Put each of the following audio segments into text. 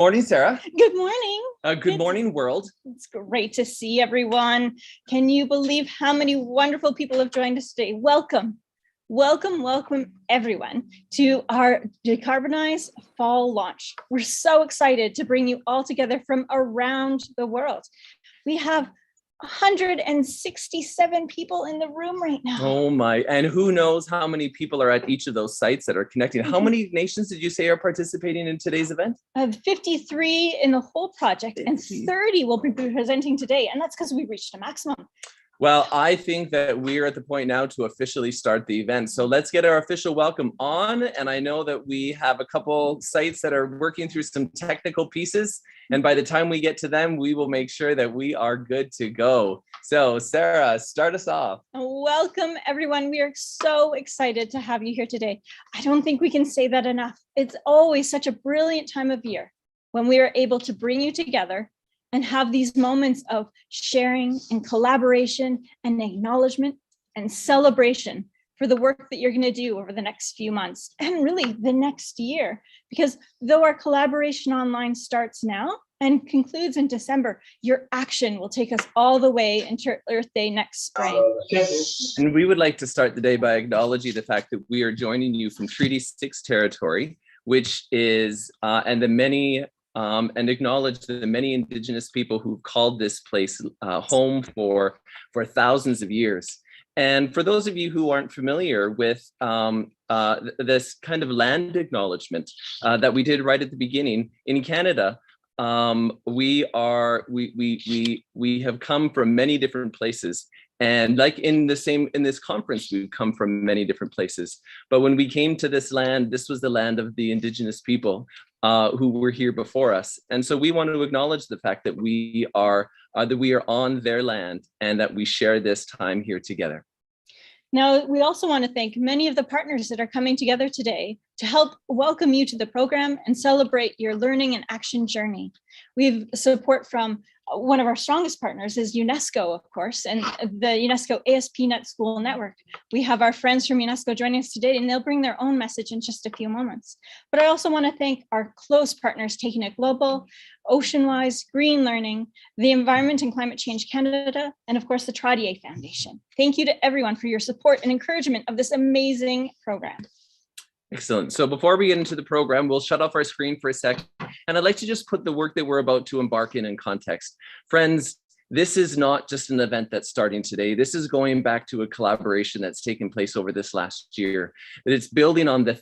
Morning, Sarah. Good morning. Good morning, world. It's great to see everyone. Can you believe how many wonderful people have joined us today? Welcome, everyone to our Decarbonize fall launch. We're so excited to bring you all together from around the world. We have 167 people in the room right now. Oh my, and who knows how many people are at each of those sites that are connecting. How many nations did you say are participating in today's event? 53 in the whole project, 50. And 30 will be presenting today. And that's because we reached a maximum. Well, I think that we're at the point now to officially start the event. So let's get our official welcome on. And I know that we have a couple sites that are working through some technical pieces. And by the time we get to them, we will make sure that we are good to go. So Sarah, start us off. Welcome, everyone. We are so excited to have you here today. I don't think we can say that enough. It's always such a brilliant time of year when we are able to bring you together and have these moments of sharing and collaboration and acknowledgement and celebration for the work that you're going to do over the next few months and really the next year. Because though our collaboration online starts now and concludes in December, your action will take us all the way into Earth Day next spring. And we would like to start the day by acknowledging the fact that we are joining you from Treaty 6 territory, which is, and acknowledge the many Indigenous people who've called this place home for thousands of years. And for those of you who aren't familiar with this kind of land acknowledgement that we did right at the beginning in Canada, we have come from many different places. And like in this conference, we've come from many different places. But when we came to this land, this was the land of the Indigenous people who were here before us. And so we want to acknowledge the fact that we are on their land and that we share this time here together. Now, we also want to thank many of the partners that are coming together today to help welcome you to the program and celebrate your learning and action journey. We have support from one of our strongest partners is UNESCO, of course, and the UNESCO ASP.NET School Network. We have our friends from UNESCO joining us today, and they'll bring their own message in just a few moments. But I also want to thank our close partners, Taking It Global, Oceanwise, Green Learning, the Environment and Climate Change Canada, and of course, the Trottier Foundation. Thank you to everyone for your support and encouragement of this amazing program. Excellent. So before we get into the program, we'll shut off our screen for a sec. And I'd like to just put the work that we're about to embark in context. Friends, this is not just an event that's starting today. This is going back to a collaboration that's taken place over this last year. It's building on the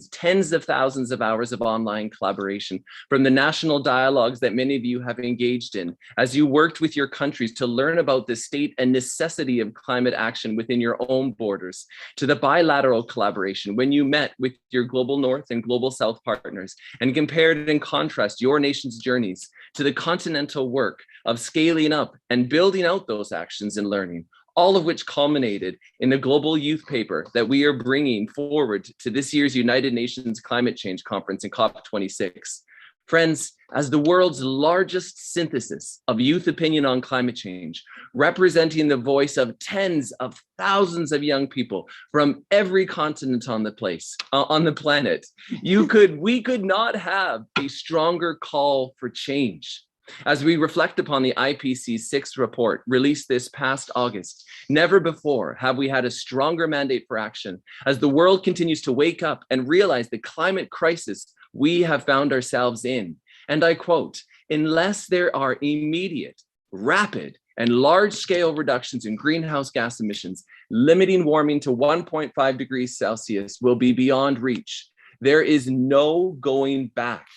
tens of thousands of hours of online collaboration from the national dialogues that many of you have engaged in as you worked with your countries to learn about the state and necessity of climate action within your own borders, to the bilateral collaboration when you met with your global North and global South partners and compared and contrast your nation's journeys, to the continental work of scaling up and building out those actions and learning, all of which culminated in the global youth paper that we are bringing forward to this year's United Nations Climate Change Conference in COP26. Friends, as the world's largest synthesis of youth opinion on climate change, representing the voice of tens of thousands of young people from every continent on the planet, we could not have a stronger call for change. As we reflect upon the IPCC's sixth report released this past August, never before have we had a stronger mandate for action as the world continues to wake up and realize the climate crisis we have found ourselves in. And I quote, "Unless there are immediate, rapid, and large-scale reductions in greenhouse gas emissions, limiting warming to 1.5 degrees Celsius will be beyond reach. There is no going back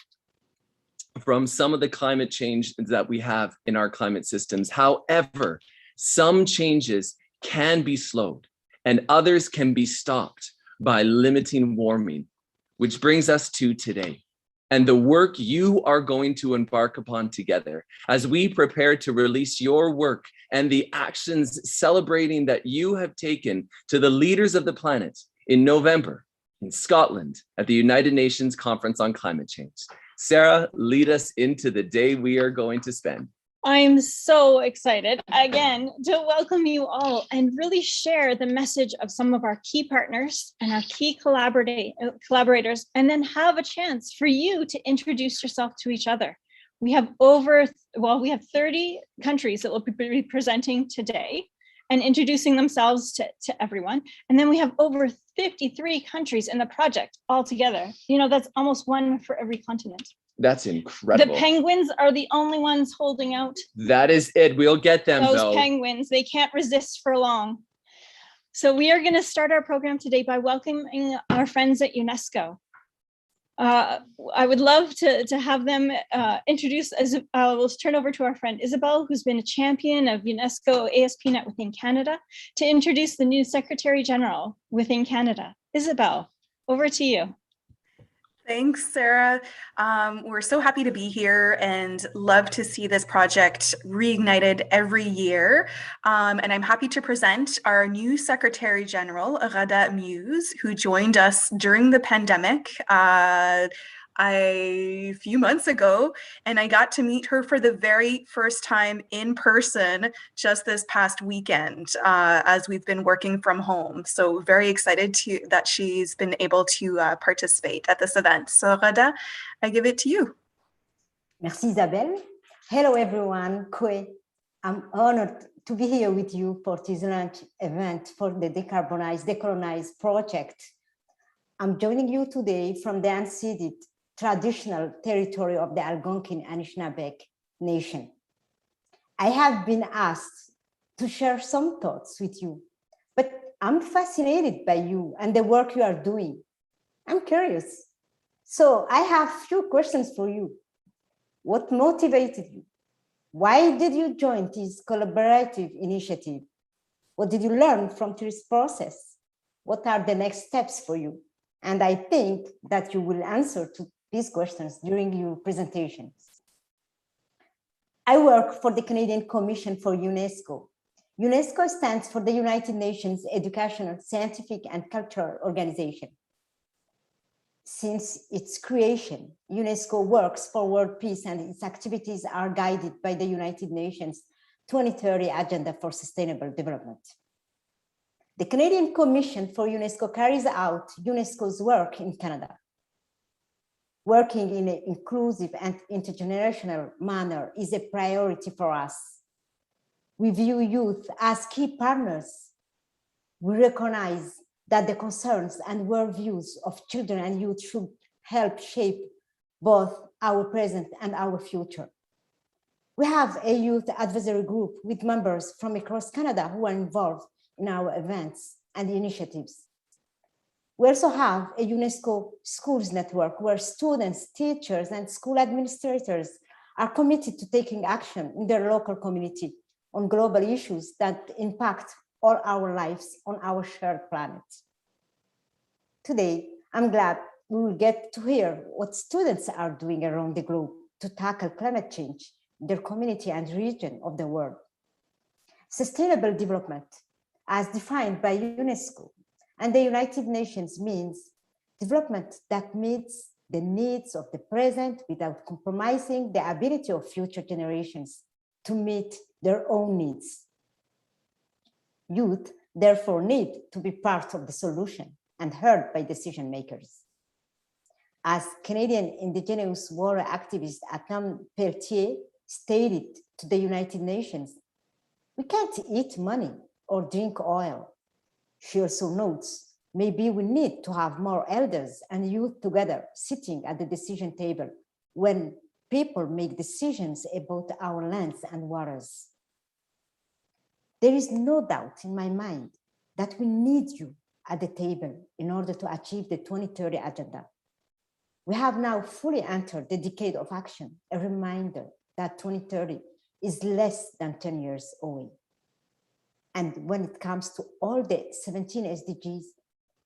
from some of the climate change that we have in our climate systems. However, some changes can be slowed and others can be stopped by limiting warming," which brings us to today and the work you are going to embark upon together as we prepare to release your work and the actions celebrating that you have taken to the leaders of the planet in November in Scotland at the United Nations Conference on Climate Change. Sarah, lead us into the day we are going to spend. I'm so excited again to welcome you all and really share the message of some of our key partners and our key collaborators, and then have a chance for you to introduce yourself to each other. We have 30 countries that will be presenting today and introducing themselves to everyone. And then we have over 53 countries in the project altogether. You know, that's almost one for every continent. That's incredible. The penguins are the only ones holding out. That is it. We'll get them, those penguins. They can't resist for long. So we are going to start our program today by welcoming our friends at UNESCO. I would love to have them introduce, we'll turn over to our friend Isabel, who's been a champion of UNESCO ASP.NET within Canada, to introduce the new Secretary General within Canada. Isabel, over to you. Thanks, Sarah. We're so happy to be here and love to see this project reignited every year. And I'm happy to present our new Secretary General, Rada Muse, who joined us during the pandemic a few months ago, and I got to meet her for the very first time in person just this past weekend as we've been working from home. So very excited that she's been able to participate at this event. So Rada, I give it to you. Merci Isabelle. Hello everyone, Kwe. I'm honored to be here with you for this launch event for the Decarbonize project. I'm joining you today from the unceded traditional territory of the Algonquin Anishinaabe Nation. I have been asked to share some thoughts with you, but I'm fascinated by you and the work you are doing. I'm curious. So I have a few questions for you. What motivated you? Why did you join this collaborative initiative? What did you learn from this process? What are the next steps for you? And I think that you will answer to these questions during your presentations. I work for the Canadian Commission for UNESCO. UNESCO stands for the United Nations Educational, Scientific, and Cultural Organization. Since its creation, UNESCO works for world peace, and its activities are guided by the United Nations 2030 Agenda for Sustainable Development. The Canadian Commission for UNESCO carries out UNESCO's work in Canada. Working in an inclusive and intergenerational manner is a priority for us. We view youth as key partners. We recognize that the concerns and worldviews of children and youth should help shape both our present and our future. We have a youth advisory group with members from across Canada who are involved in our events and initiatives. We also have a UNESCO schools network where students, teachers, and school administrators are committed to taking action in their local community on global issues that impact all our lives on our shared planet. Today, I'm glad we will get to hear what students are doing around the globe to tackle climate change in their community and region of the world. Sustainable development, as defined by UNESCO and the United Nations, means development that meets the needs of the present without compromising the ability of future generations to meet their own needs. Youth, therefore, need to be part of the solution and heard by decision makers. As Canadian Indigenous water activist Lacombe stated to the United Nations, we can't eat money or drink oil. She also notes, maybe we need to have more elders and youth together sitting at the decision table when people make decisions about our lands and waters. There is no doubt in my mind that we need you at the table in order to achieve the 2030 agenda. We have now fully entered the decade of action, a reminder that 2030 is less than 10 years away. And when it comes to all the 17 SDGs,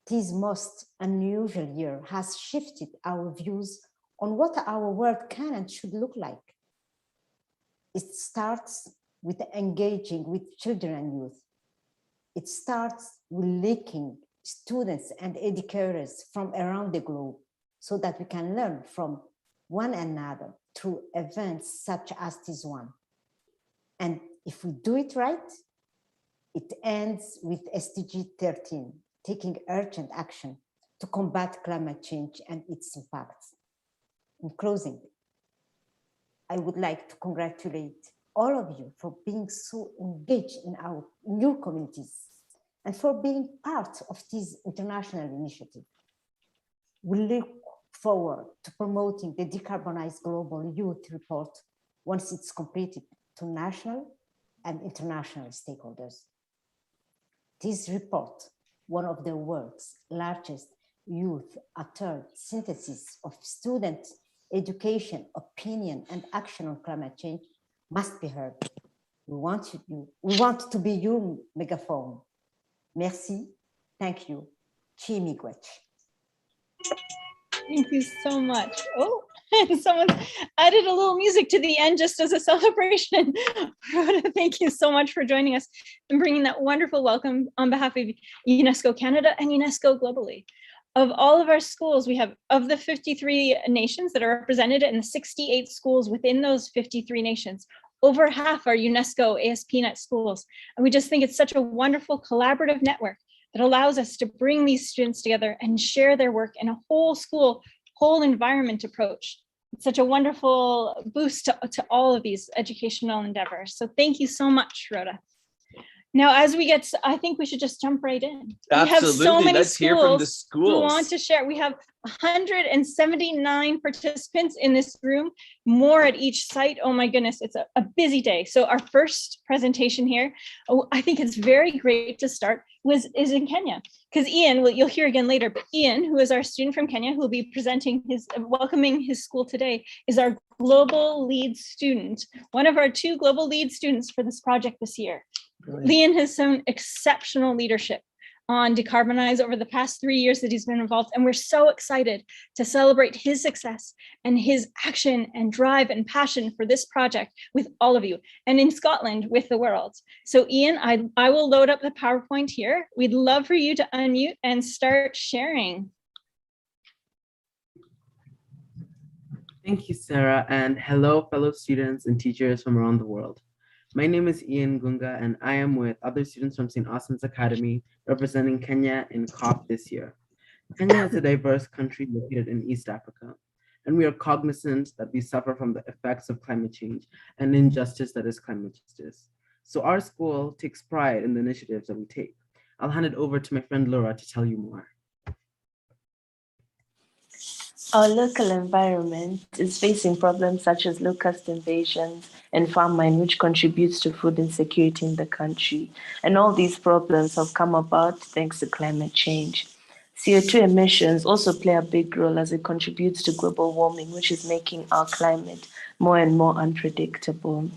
this most unusual year has shifted our views on what our world can and should look like. It starts with engaging with children and youth. It starts with linking students and educators from around the globe so that we can learn from one another through events such as this one. And if we do it right, it ends with SDG 13, taking urgent action to combat climate change and its impacts. In closing, I would like to congratulate all of you for being so engaged in your communities and for being part of this international initiative. We look forward to promoting the Decarbonize Global Youth Report once it's completed to national and international stakeholders. This report, one of the world's largest youth authored synthesis of student education, opinion, and action on climate change, must be heard. We want to be your megaphone. Merci, thank you. Chi miigwech. Thank you so much. Oh, and someone added a little music to the end just as a celebration. Rhoda, thank you so much for joining us and bringing that wonderful welcome on behalf of UNESCO Canada and UNESCO globally. Of all of our schools, we have, of the 53 nations that are represented in the 68 schools within those 53 nations, over half are UNESCO ASP.NET schools. And we just think it's such a wonderful collaborative network that allows us to bring these students together and share their work in a whole school, whole environment approach. It's such a wonderful boost to all of these educational endeavors. So thank you so much, Rhoda. Now, as we get, I think we should just jump right in. Absolutely. We have so many Let's hear from the schools who want to share. We have 179 participants in this room, more at each site. Oh my goodness, it's a busy day. So our first presentation here, I think it's very great to start, is in Kenya. Because Ian, you'll hear again later, but Ian, who is our student from Kenya, who will be presenting welcoming his school today, is our global lead student, one of our 2 global lead students for this project this year. Brilliant. Ian has shown exceptional leadership on Decarbonize over the past 3 years that he's been involved, and we're so excited to celebrate his success and his action and drive and passion for this project with all of you, and in Scotland with the world. So Ian, I will load up the PowerPoint here. We'd love for you to unmute and start sharing. Thank you, Sarah, and hello, fellow students and teachers from around the world. My name is Ian Gunga, and I am with other students from St. Austin's Academy, representing Kenya in COP this year. Kenya is a diverse country located in East Africa, and we are cognizant that we suffer from the effects of climate change and injustice that is climate justice. So our school takes pride in the initiatives that we take. I'll hand it over to my friend Laura to tell you more. Our local environment is facing problems such as locust invasions and famine, which contributes to food insecurity in the country. And all these problems have come about thanks to climate change. CO2 emissions also play a big role as it contributes to global warming, which is making our climate more and more unpredictable.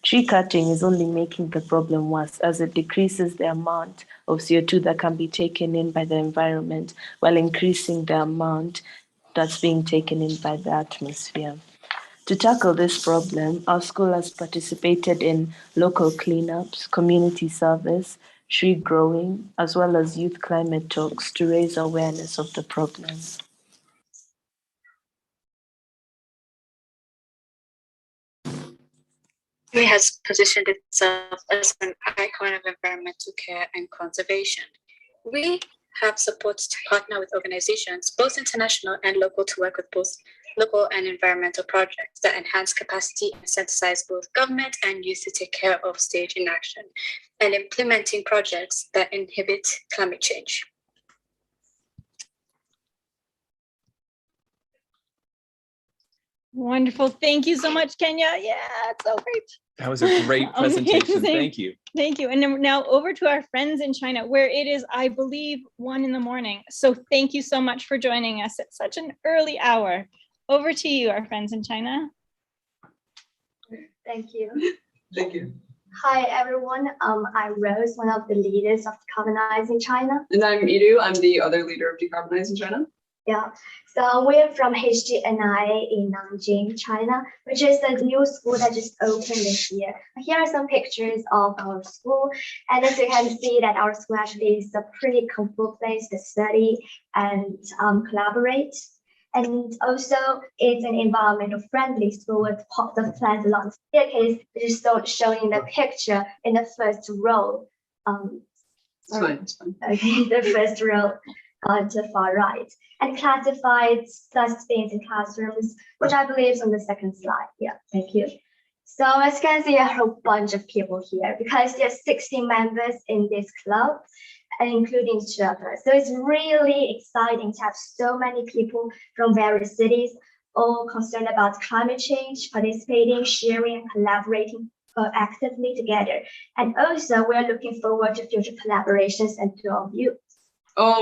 Tree cutting is only making the problem worse as it decreases the amount of CO2 that can be taken in by the environment while increasing the amount that's being taken in by the atmosphere. To tackle this problem, our school has participated in local cleanups, community service, tree growing, as well as youth climate talks to raise awareness of the problem. It has positioned itself as an icon of environmental care and conservation. We have support to partner with organizations, both international and local, to work with both local and environmental projects that enhance capacity and sensitize both government and youth to take care of stage inaction and implementing projects that inhibit climate change. Wonderful. Thank you so much, Kenya. Yeah, it's so great. That was a great presentation. Amazing. Thank you. Thank you. And then now over to our friends in China, where it is, I believe, 1 a.m. So thank you so much for joining us at such an early hour. Over to you, our friends in China. Thank you. Thank you. Hi, everyone. I'm Rose, one of the leaders of Decarbonize in China. And I'm Idu. I'm the other leader of Decarbonize in China. Yeah, so we're from HGNI in Nanjing, China, which is a new school that just opened this year. Here are some pictures of our school. And as you can see that our school actually is a pretty comfortable place to study and collaborate. And also, it's an environmental friendly school with pots of plants along the staircase, which is shown in the picture in the first row. It's fine. It's fine. Okay, the first row to the far right. And classified dustbins in classrooms, which I believe is on the second slide. Yeah, thank you. So as you can see, a whole bunch of people here because there's 60 members in this club, and including instructors. So it's really exciting to have so many people from various cities, all concerned about climate change, participating, sharing, and collaborating actively together. And also, we're looking forward to future collaborations and to all of you.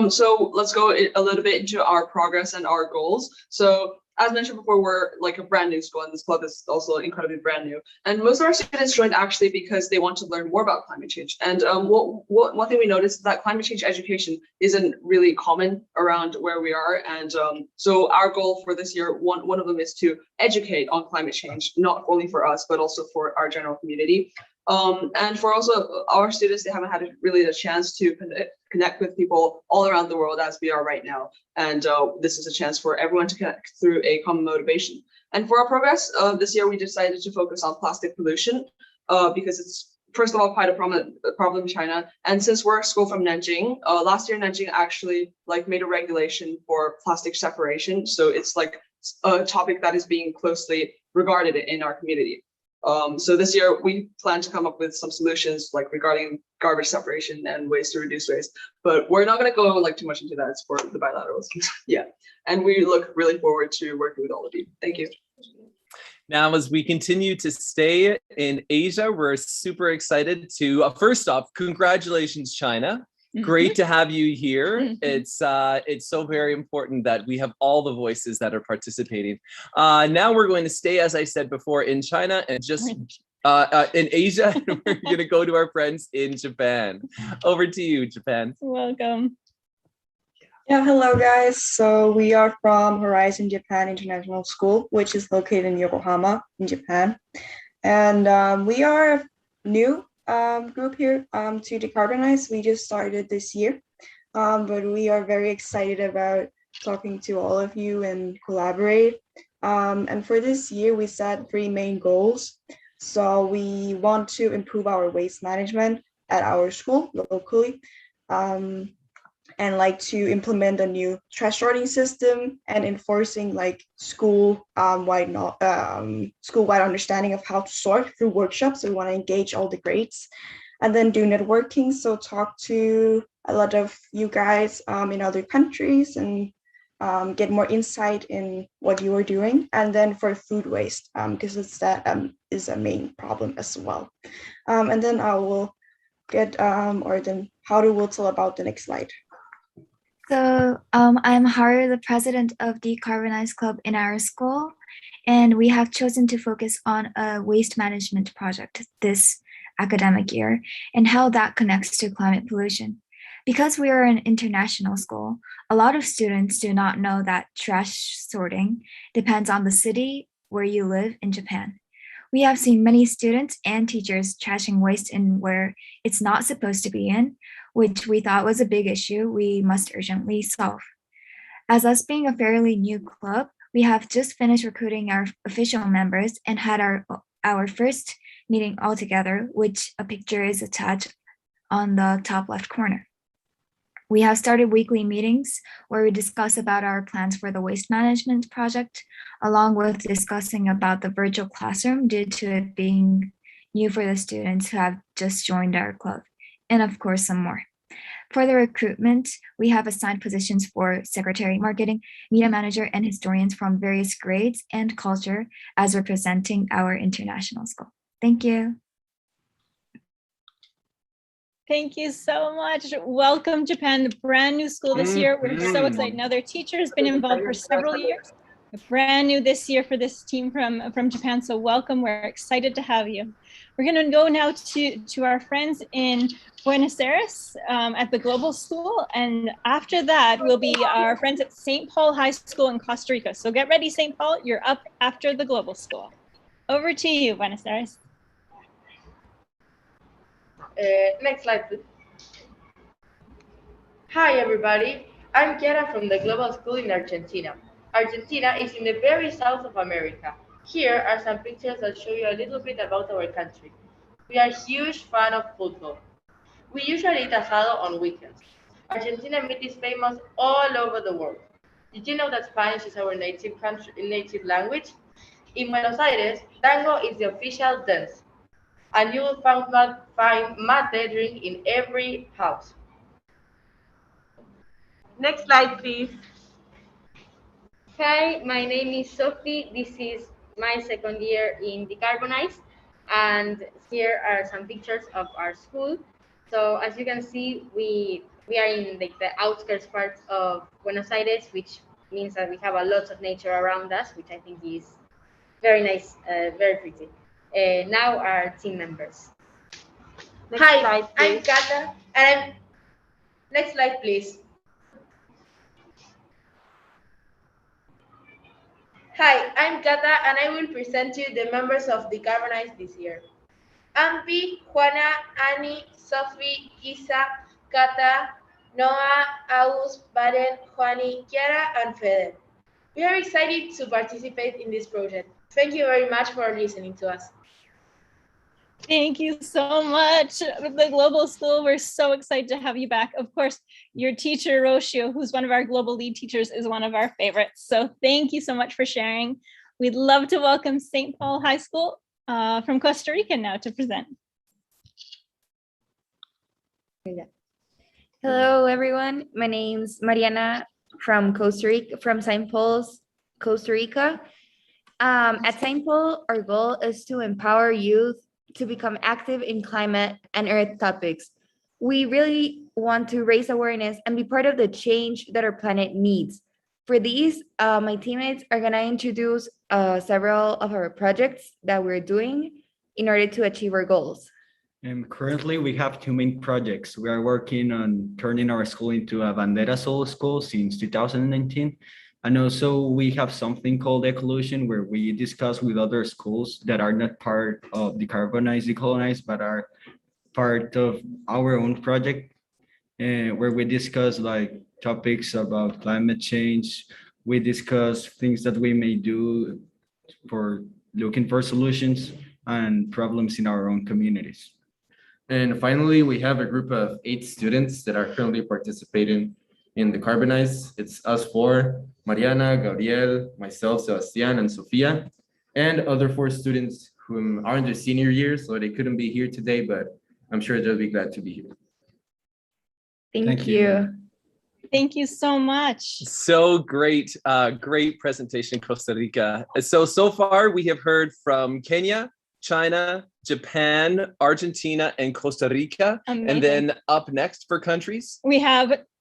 So let's go a little bit into our progress and our goals. So as mentioned before, we're like a brand new school, and this club is also incredibly brand new. And most of our students joined actually because they want to learn more about climate change. And one thing we noticed is that climate change education isn't really common around where we are. And so our goal for this year, one of them is to educate on climate change, not only for us, but also for our general community. And for also our students, they haven't had really the chance to connect with people all around the world as we are right now. And this is a chance for everyone to connect through a common motivation. And for our progress, this year we decided to focus on plastic pollution because it's, first of all, quite a problem in China. And since we're a school from Nanjing, last year Nanjing actually made a regulation for plastic separation. So it's like a topic that is being closely regarded in our community. So this year we plan to come up with some solutions regarding garbage separation and ways to reduce waste, but we're not going to go too much into that. It's for the bilaterals. Yeah. And we look really forward to working with all of you. Thank you. Now, as we continue to stay in Asia, we're super excited to, first off, congratulations, China. Great to have you here. It's so very important that we have all the voices that are participating. Now we're going to stay, as I said before, in China and just in Asia. We're going to go to our friends in Japan. Over to you, Japan. Welcome. Yeah, hello guys. So we are from Horizon Japan International School, which is located in Yokohama in Japan. And we are a new group here to Decarbonize. We just started this year, but we are very excited about talking to all of you and collaborate. And for this year, we set 3 main goals. So we want to improve our waste management at our school locally, and to implement a new trash sorting system and enforcing school-wide understanding of how to sort through workshops. So we want to engage all the grades and then do networking. So talk to a lot of you guys in other countries and get more insight in what you are doing. And then for food waste, because that is a main problem as well. And then I will get, Haru will tell about the next slide. So I'm Haru, the president of Decarbonize Club in our school, and we have chosen to focus on a waste management project this academic year and how that connects to climate pollution. Because we are an international school, a lot of students do not know that trash sorting depends on the city where you live in Japan. We have seen many students and teachers trashing waste in where it's not supposed to be in, which we thought was a big issue we must urgently solve. As us being a fairly new club, we have just finished recruiting our official members and had our first meeting all together, which a picture is attached on the top left corner. We have started weekly meetings where we discuss about our plans for the waste management project, along with discussing about the virtual classroom due to it being new for the students who have just joined our club, and of course some more. For the recruitment, we have assigned positions for secretary, marketing, media manager, and historians from various grades and culture as representing our international school. Thank you. Thank you so much. Welcome, Japan, the brand new school this year. We're so excited. Now their teacher has been involved for several years. Brand new this year for this team from Japan. So welcome. We're excited to have you. We're going to go now to our friends in Buenos Aires at the Global School. And after that will be our friends at St. Paul High School in Costa Rica. So get ready, St. Paul. You're up after the Global School. Over to you, Buenos Aires. Next slide, please. Hi, everybody. I'm Kiara from the Global School in Argentina. Argentina is in the very south of America. Here are some pictures that show you a little bit about our country. We are huge fan of football. We usually eat asado on weekends. Argentina meat is famous all over the world. Did you know that Spanish is our native language? In Buenos Aires, tango is the official dance, and you will find mate drink in every house. Next slide, please. Hi, my name is Sophie. This is my second year in Decarbonize, and here are some pictures of our school. So as you can see, we are in the outskirts part of Buenos Aires, which means that we have a lot of nature around us, which I think is very nice, very pretty. Now our team members. Next Hi, slide, I'm please. Kata, and next slide, please. Hi, I'm Kata, and I will present you the members of Decarbonize this year. Ampi, Juana, Annie, Sophie, Isa, Kata, Noah, August, Baren, Juani, Kiara, and Fede. We are excited to participate in this project. Thank you very much for listening to us. Thank you so much, the Global School. We're so excited to have you back. Of course, your teacher, Rocio, who's one of our global lead teachers, is one of our favorites. So thank you so much for sharing. We'd love to welcome St. Paul High School from Costa Rica now to present. Hello, everyone. My name's Mariana from Costa Rica, from St. Paul's, Costa Rica. At St. Paul, our goal is to empower youth to become active in climate and earth topics. We really want to raise awareness and be part of the change that our planet needs. For these, my teammates are gonna introduce several of our projects that we're doing in order to achieve our goals. Currently, we have two main projects. We are working on turning our school into a Bandera Solo school since 2019. And also we have something called Ecolution, where we discuss with other schools that are not part of Decarbonize, Decolonize, but are part of our own project, where we discuss like topics about climate change. We discuss things that we may do for looking for solutions and problems in our own communities. And finally, we have a group of 8 students that are currently participating in Decarbonize. It's us 4, Mariana, Gabriel, myself, Sebastian, and Sofia, and other 4 students who are in their senior year, so they couldn't be here today, but I'm sure they'll be glad to be here. Thank you. Thank you so much. So great, great presentation, Costa Rica. So far we have heard from Kenya, China, Japan, Argentina, and Costa Rica. Amazing. And then up next for countries,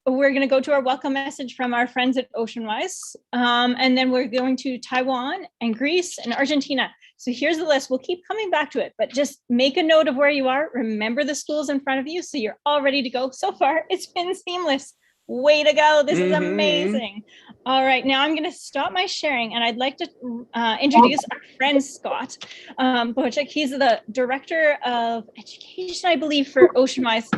we're going to go to our welcome message from our friends at OceanWise. And then we're going to Taiwan and Greece and Argentina. So here's the list. We'll keep coming back to it, but just make a note of where you are. Remember the schools in front of you so you're all ready to go. So far, it's been seamless. Way to go. This is amazing. All right, now I'm going to stop my sharing and I'd like to introduce our friend Scott Bocek. He's the Director of Education, I believe, for OceanWise.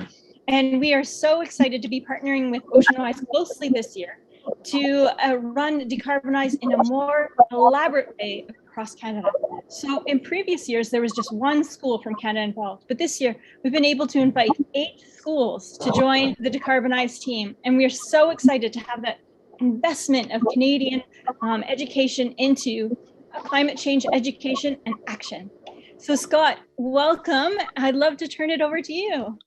And we are so excited to be partnering with OceanWise closely this year to run Decarbonize in a more elaborate way across Canada. So in previous years, there was just one school from Canada involved, but this year we've been able to invite 8 schools to join the Decarbonize team. And we are so excited to have that investment of Canadian education into climate change education and action. So Scott, welcome. I'd love to turn it over to you.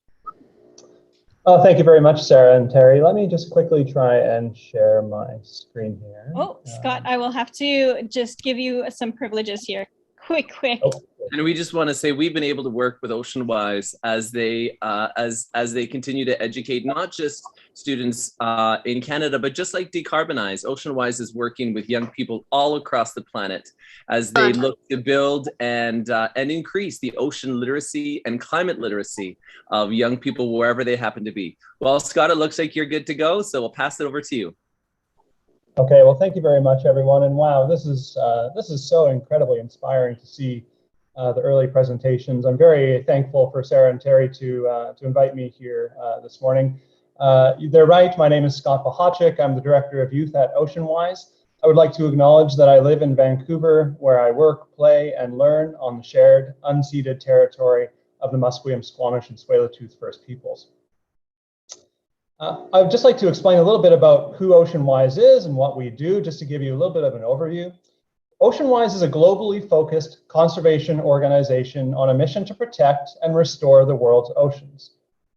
Oh, thank you very much, Sarah and Terry. Let me just quickly try and share my screen here. Oh, Scott, I will have to just give you some privileges here. Quick. Oh. And we just want to say we've been able to work with OceanWise as they continue to educate not just students in Canada, but just like Decarbonize, OceanWise is working with young people all across the planet as they look to build and increase the ocean literacy and climate literacy of young people wherever they happen to be. Well, Scott, it looks like you're good to go, so we'll pass it over to you. Okay, well, thank you very much, everyone. And wow, this is so incredibly inspiring to see the early presentations. I'm very thankful for Sarah and Terry to invite me here this morning. They're right, my name is Scott Bohacek. I'm the Director of Youth at OceanWise. I would like to acknowledge that I live in Vancouver, where I work, play, and learn on the shared, unceded territory of the Musqueam, Squamish, and Tsleil-Waututh First Peoples. I would just like to explain a little bit about who OceanWise is and what we do, just to give you a little bit of an overview. OceanWise is a globally focused conservation organization on a mission to protect and restore the world's oceans.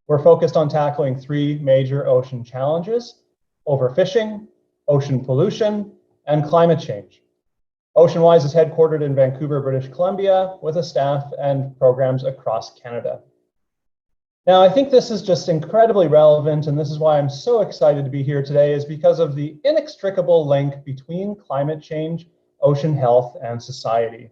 We're focused on tackling 3 major ocean challenges: overfishing, ocean pollution, and climate change. OceanWise is headquartered in Vancouver, British Columbia, with a staff and programs across Canada. Now, I think this is just incredibly relevant, and this is why I'm so excited to be here today, is because of the inextricable link between climate change, ocean health, and society.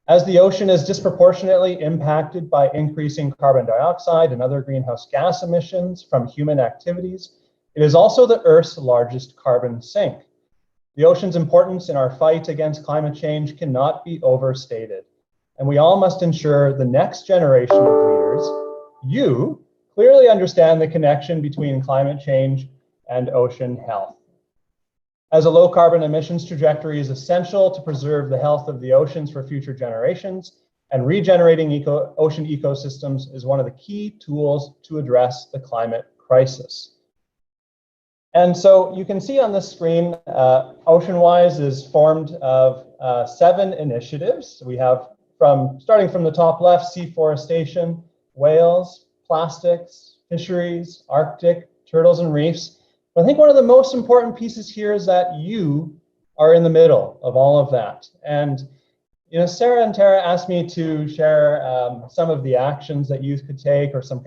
As the ocean is disproportionately impacted by increasing carbon dioxide and other greenhouse gas emissions from human activities, it is also the Earth's largest carbon sink. The ocean's importance in our fight against climate change cannot be overstated, and we all must ensure the next generation of leaders, you, clearly understand the connection between climate change and ocean health. As a low carbon emissions trajectory is essential to preserve the health of the oceans for future generations, and regenerating ocean ecosystems is one of the key tools to address the climate crisis. And so you can see on this screen, OceanWise is formed of 7 initiatives. We have, starting from the top left, seaforestation, whales, plastics, fisheries, Arctic, turtles and reefs. But I think one of the most important pieces here is that you are in the middle of all of that. And Sarah and Tara asked me to share some of the actions that youth could take, or some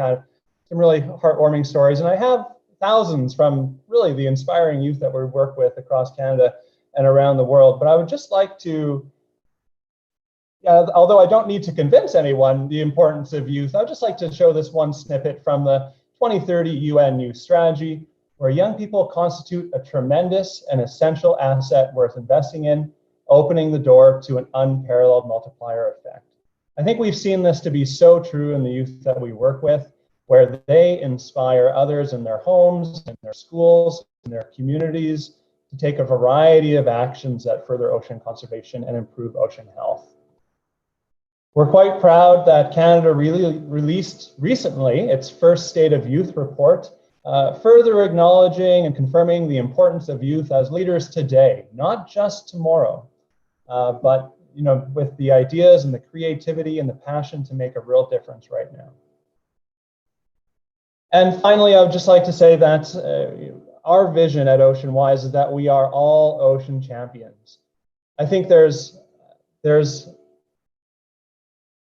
really heartwarming stories. And I have thousands from really the inspiring youth that we work with across Canada and around the world. But I would just like to, although I don't need to convince anyone the importance of youth, I'd just like to show this one snippet from the 2030 UN Youth Strategy, where young people constitute a tremendous and essential asset worth investing in, opening the door to an unparalleled multiplier effect. I think we've seen this to be so true in the youth that we work with, where they inspire others in their homes, in their schools, in their communities, to take a variety of actions that further ocean conservation and improve ocean health. We're quite proud that Canada really released recently its first State of Youth report, further acknowledging and confirming the importance of youth as leaders today, not just tomorrow, but with the ideas and the creativity and the passion to make a real difference right now. And finally, I would just like to say that our vision at OceanWise is that we are all ocean champions. I think there's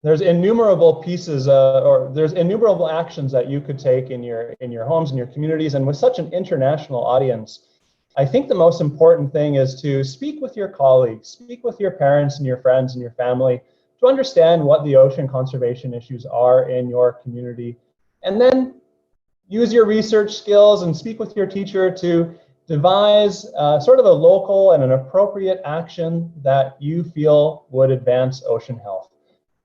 innumerable pieces, or there's innumerable actions that you could take in your homes and your communities. And with such an international audience, I think the most important thing is to speak with your colleagues, speak with your parents and your friends and your family to understand what the ocean conservation issues are in your community, and then use your research skills and speak with your teacher to devise sort of a local and an appropriate action that you feel would advance ocean health.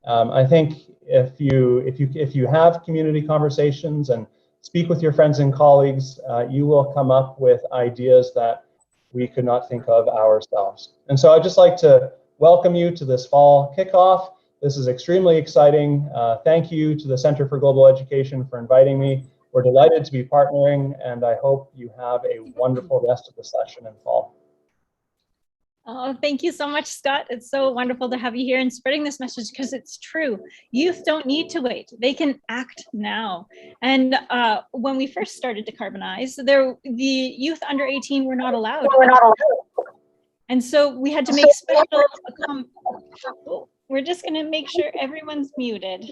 I think if you have community conversations and speak with your friends and colleagues, you will come up with ideas that we could not think of ourselves. And so I'd just like to welcome you to this fall kickoff. This is extremely exciting. Thank you to the Center for Global Education for inviting me. We're delighted to be partnering, and I hope you have a wonderful rest of the session in fall. Oh, thank you so much, Scott. It's so wonderful to have you here and spreading this message, because it's true. Youth don't need to wait. They can act now. And when we first started Decarbonize, the youth under 18 were not allowed. And so we had to make special, we're just going to make sure everyone's muted.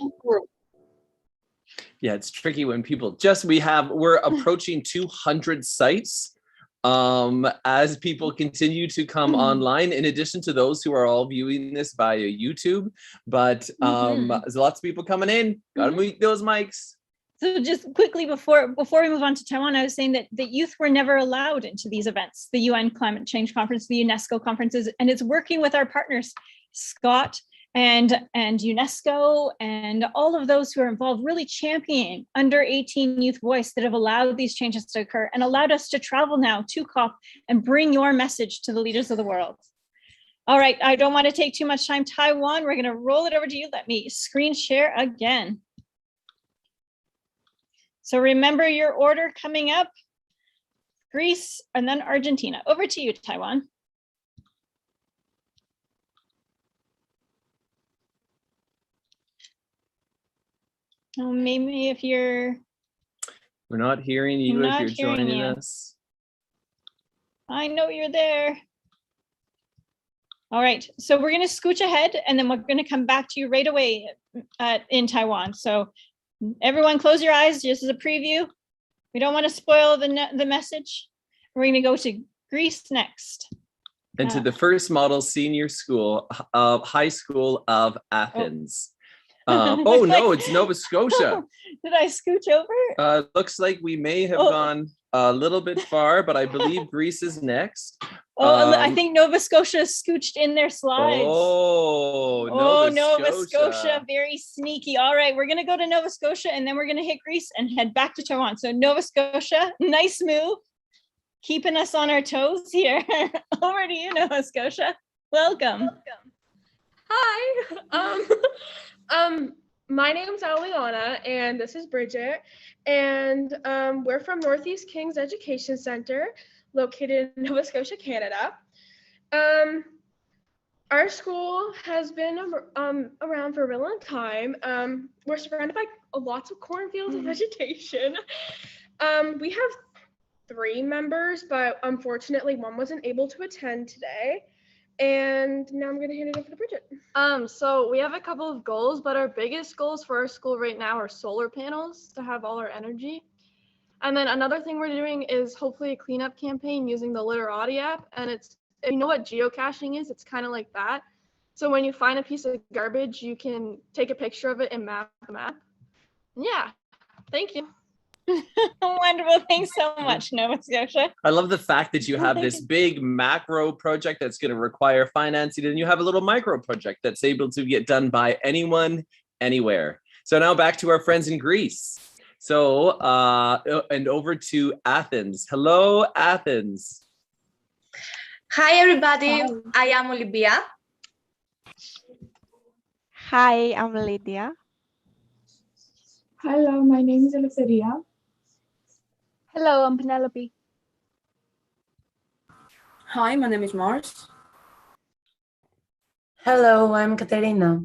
Yeah, it's tricky when people we're approaching 200 sites as people continue to come online, in addition to those who are all viewing this via YouTube. But there's lots of people coming in. Gotta mute those mics. So just quickly before we move on to Taiwan, I was saying that the youth were never allowed into these events, the UN Climate Change Conference, the UNESCO conferences, and it's working with our partners, Scott and UNESCO and all of those who are involved really championing under 18 youth voice that have allowed these changes to occur and allowed us to travel now to COP and bring your message to the leaders of the world. All right, I don't want to take too much time. Taiwan, we're going to roll it over to you. Let me screen share again. So remember your order coming up, Greece and then Argentina. Over to you, Taiwan. Oh, maybe if you're... We're not hearing you if you're joining us. I know you're there. All right, so we're going to scooch ahead and then we're going to come back to you right away in Taiwan. So everyone close your eyes just as a preview. We don't want to spoil the message. We're going to go to Greece next. And to the first model senior school of High School of Athens. Oh no, it's Nova Scotia. Did I scooch over? Looks like we may have gone a little bit far, but I believe Greece is next. I think Nova Scotia scooched in their slides. Nova Scotia, very sneaky. All right, we're gonna go to Nova Scotia and then we're gonna hit Greece and head back to Taiwan. So Nova Scotia, nice move. Keeping us on our toes here. Over to you, Nova Scotia. Welcome. Hi. My name's Aliana and this is Bridget, and we're from Northeast Kings Education Center, located in Nova Scotia, Canada. Our school has been around for a really long time. We're surrounded by lots of cornfields and vegetation. We have 3 members, but unfortunately one wasn't able to attend today. And now I'm gonna hand it over to Bridget. So we have a couple of goals, but our biggest goals for our school right now are solar panels to have all our energy. And then another thing we're doing is hopefully a cleanup campaign using the Literati app. And it's, if you know what geocaching is, it's kind of like that. So when you find a piece of garbage, you can take a picture of it and map the map. Yeah, thank you. Wonderful. Thanks so much, Nova Scotia. I love the fact that you have this big macro project that's going to require financing, and you have a little micro project that's able to get done by anyone, anywhere. So now back to our friends in Greece. So, and over to Athens. Hello, Athens. Hi, everybody. Hi. I am Olivia. Hi, I'm Lydia. Hello, my name is Eleftheria. Hello, I'm Penelope. Hi, my name is Mars. Hello, I'm Katerina.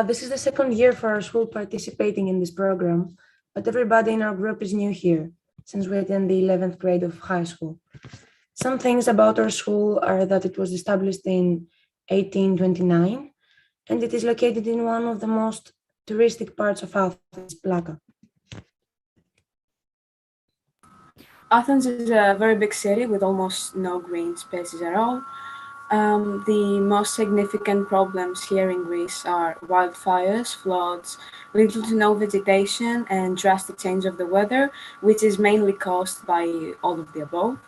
This is the second year for our school participating in this program, but everybody in our group is new here, since we attend the 11th grade of high school. Some things about our school are that it was established in 1829, and it is located in one of the most touristic parts of Athens, Plaka. Athens is a very big city with almost no green spaces at all. The most significant problems here in Greece are wildfires, floods, little to no vegetation, and drastic change of the weather, which is mainly caused by all of the above.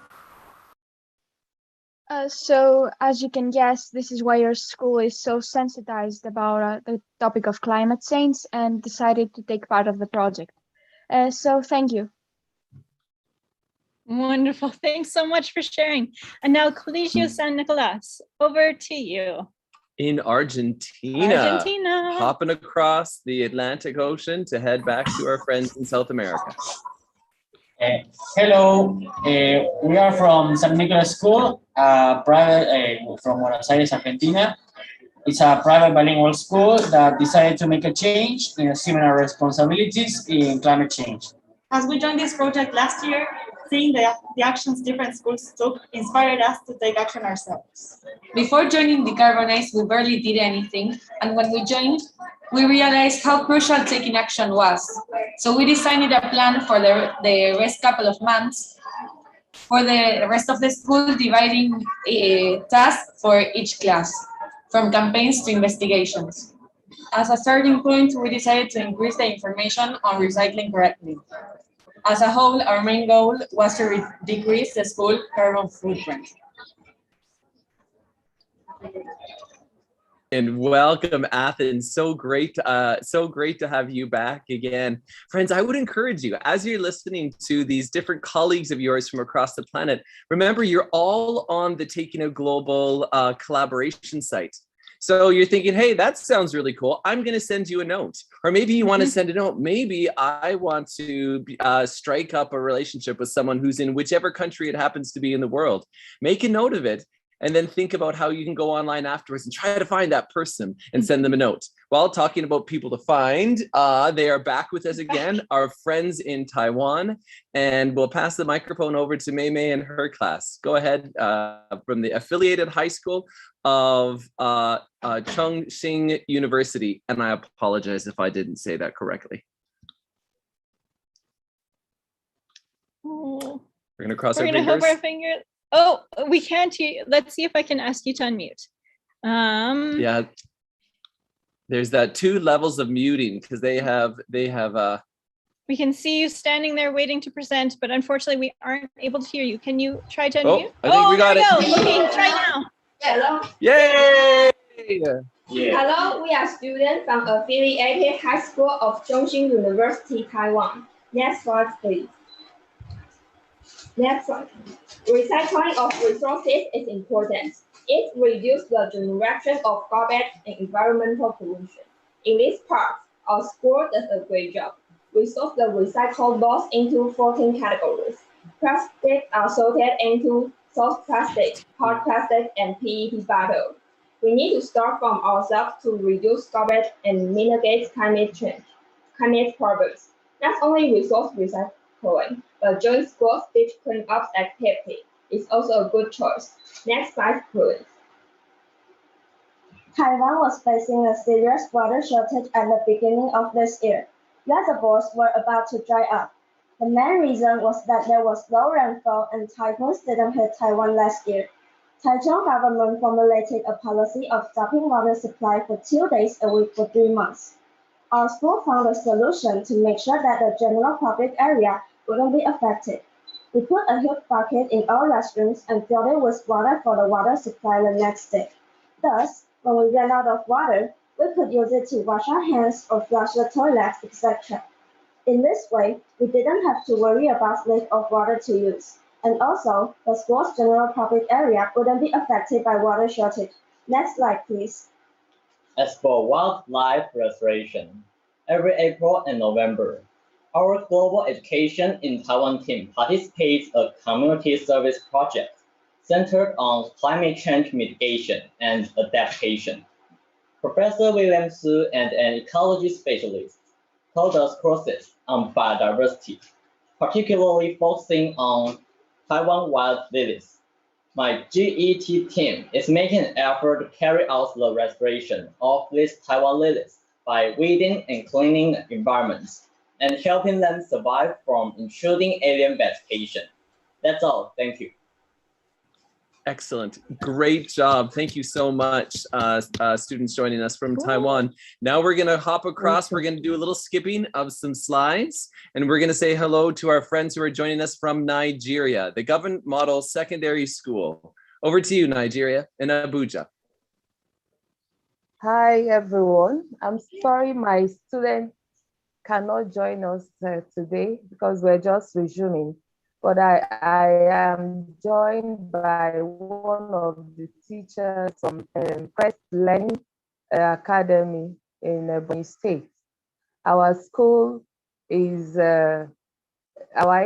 So, as you can guess, this is why your school is so sensitized about the topic of climate change and decided to take part of the project. So, thank you. Wonderful. Thanks so much for sharing. And now, Colegio San Nicolas, over to you. In Argentina. Argentina. Hopping across the Atlantic Ocean to head back to our friends in South America. Hello, we are from San Nicolas School, private from Buenos Aires, Argentina. It's a private bilingual school that decided to make a change in assuming our responsibilities in climate change. As we joined this project last year, seeing the actions different schools took inspired us to take action ourselves. Before joining Decarbonize, we barely did anything, and when we joined, we realized how crucial taking action was. So we designed a plan for the rest couple of months for the rest of the school, dividing tasks for each class, from campaigns to investigations. As a starting point, we decided to increase the information on recycling correctly. As a whole, our main goal was to decrease the school carbon footprint. And welcome, Athens. So great to have you back again. Friends, I would encourage you, as you're listening to these different colleagues of yours from across the planet, remember you're all on the Taking a Global collaboration site. So you're thinking, hey, that sounds really cool. I'm going to send you a note. Or maybe you want to send a note. Maybe I want to strike up a relationship with someone who's in whichever country it happens to be in the world. Make a note of it. And then think about how you can go online afterwards and try to find that person and send them a note. While talking about people to find, they are back with us again, our friends in Taiwan. And we'll pass the microphone over to Mei Mei and her class. Go ahead, from the affiliated high school of Chongqing University. And I apologize if I didn't say that correctly. We're going to cross our fingers. Hope our fingers. Oh, we can't hear. Let's see if I can ask you to unmute. Yeah, there's that 2 levels of muting because they have. We can see you standing there waiting to present, but unfortunately we aren't able to hear you. Can you try to unmute? I think we got it. Okay, try now. Hello. Yay! Hello, we are students from affiliated high school of Chongqing University, Taiwan. Next slide, please. Next slide. Recycling of resources is important. It reduces the generation of garbage and environmental pollution. In this part, our school does a great job. We sort the recyclables into 14 categories. Plastics are sorted into soft plastic, hard plastic, and PET bottle. We need to start from ourselves to reduce garbage and mitigate climate problems. Not only resource recycling, but joint school beach cleanup activity is also a good choice. Next slide, please. Taiwan was facing a serious water shortage at the beginning of this year. Reservoirs were about to dry up. The main reason was that there was low rainfall and typhoons didn't hit Taiwan last year. Taiwan government formulated a policy of stopping water supply for 2 days a week for 3 months. Our school found a solution to make sure that the general public area wouldn't be affected. We put a huge bucket in all restrooms and filled it with water for the water supply the next day. Thus, when we ran out of water, we could use it to wash our hands or flush the toilets, etc. In this way, we didn't have to worry about lack of water to use. And also, the school's general public area wouldn't be affected by water shortage. Next slide, please. As for wildlife restoration, every April and November, our Global Education in Taiwan team participates in a community service project centered on climate change mitigation and adaptation. Professor William Su and an ecology specialist taught us courses on biodiversity, particularly focusing on Taiwan wild lilies. My GET team is making an effort to carry out the restoration of these Taiwan lilies by weeding and cleaning the environments and helping them survive from intruding alien vegetation. That's all. Thank you. Excellent. Great job. Thank you so much, students joining us from Taiwan. Now we're going to hop across. We're going to do a little skipping of some slides, and we're going to say hello to our friends who are joining us from Nigeria, the Government Model Secondary School. Over to you, Nigeria, in Abuja. Hi, everyone. I'm sorry my student cannot join us today because we're just resuming. But I am joined by one of the teachers from Quest Learning Academy in Ebonyi State. Our school is, our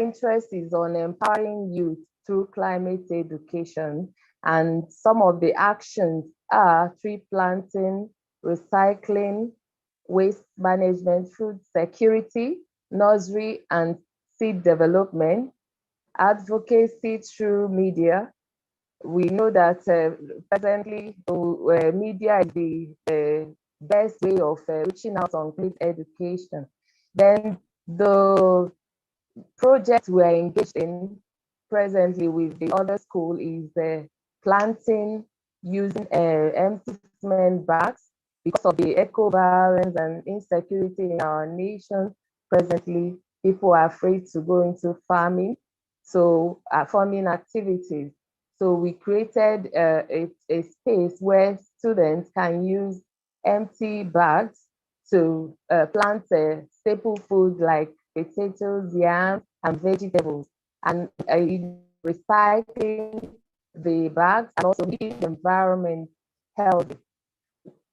interest is on empowering youth through climate education. And some of the actions are tree planting, recycling, waste management, food security, nursery and seed development, advocacy through media. We know that presently media is the best way of reaching out on climate education. Then the project we're engaged in presently with the other school is planting using empty cement bags because of the eco-violence and insecurity in our nation. Presently, people are afraid to go into farming. So farming activities. So we created a space where students can use empty bags to plant staple food like potatoes, yams, and vegetables, and recycling the bags and also keeping the environment healthy.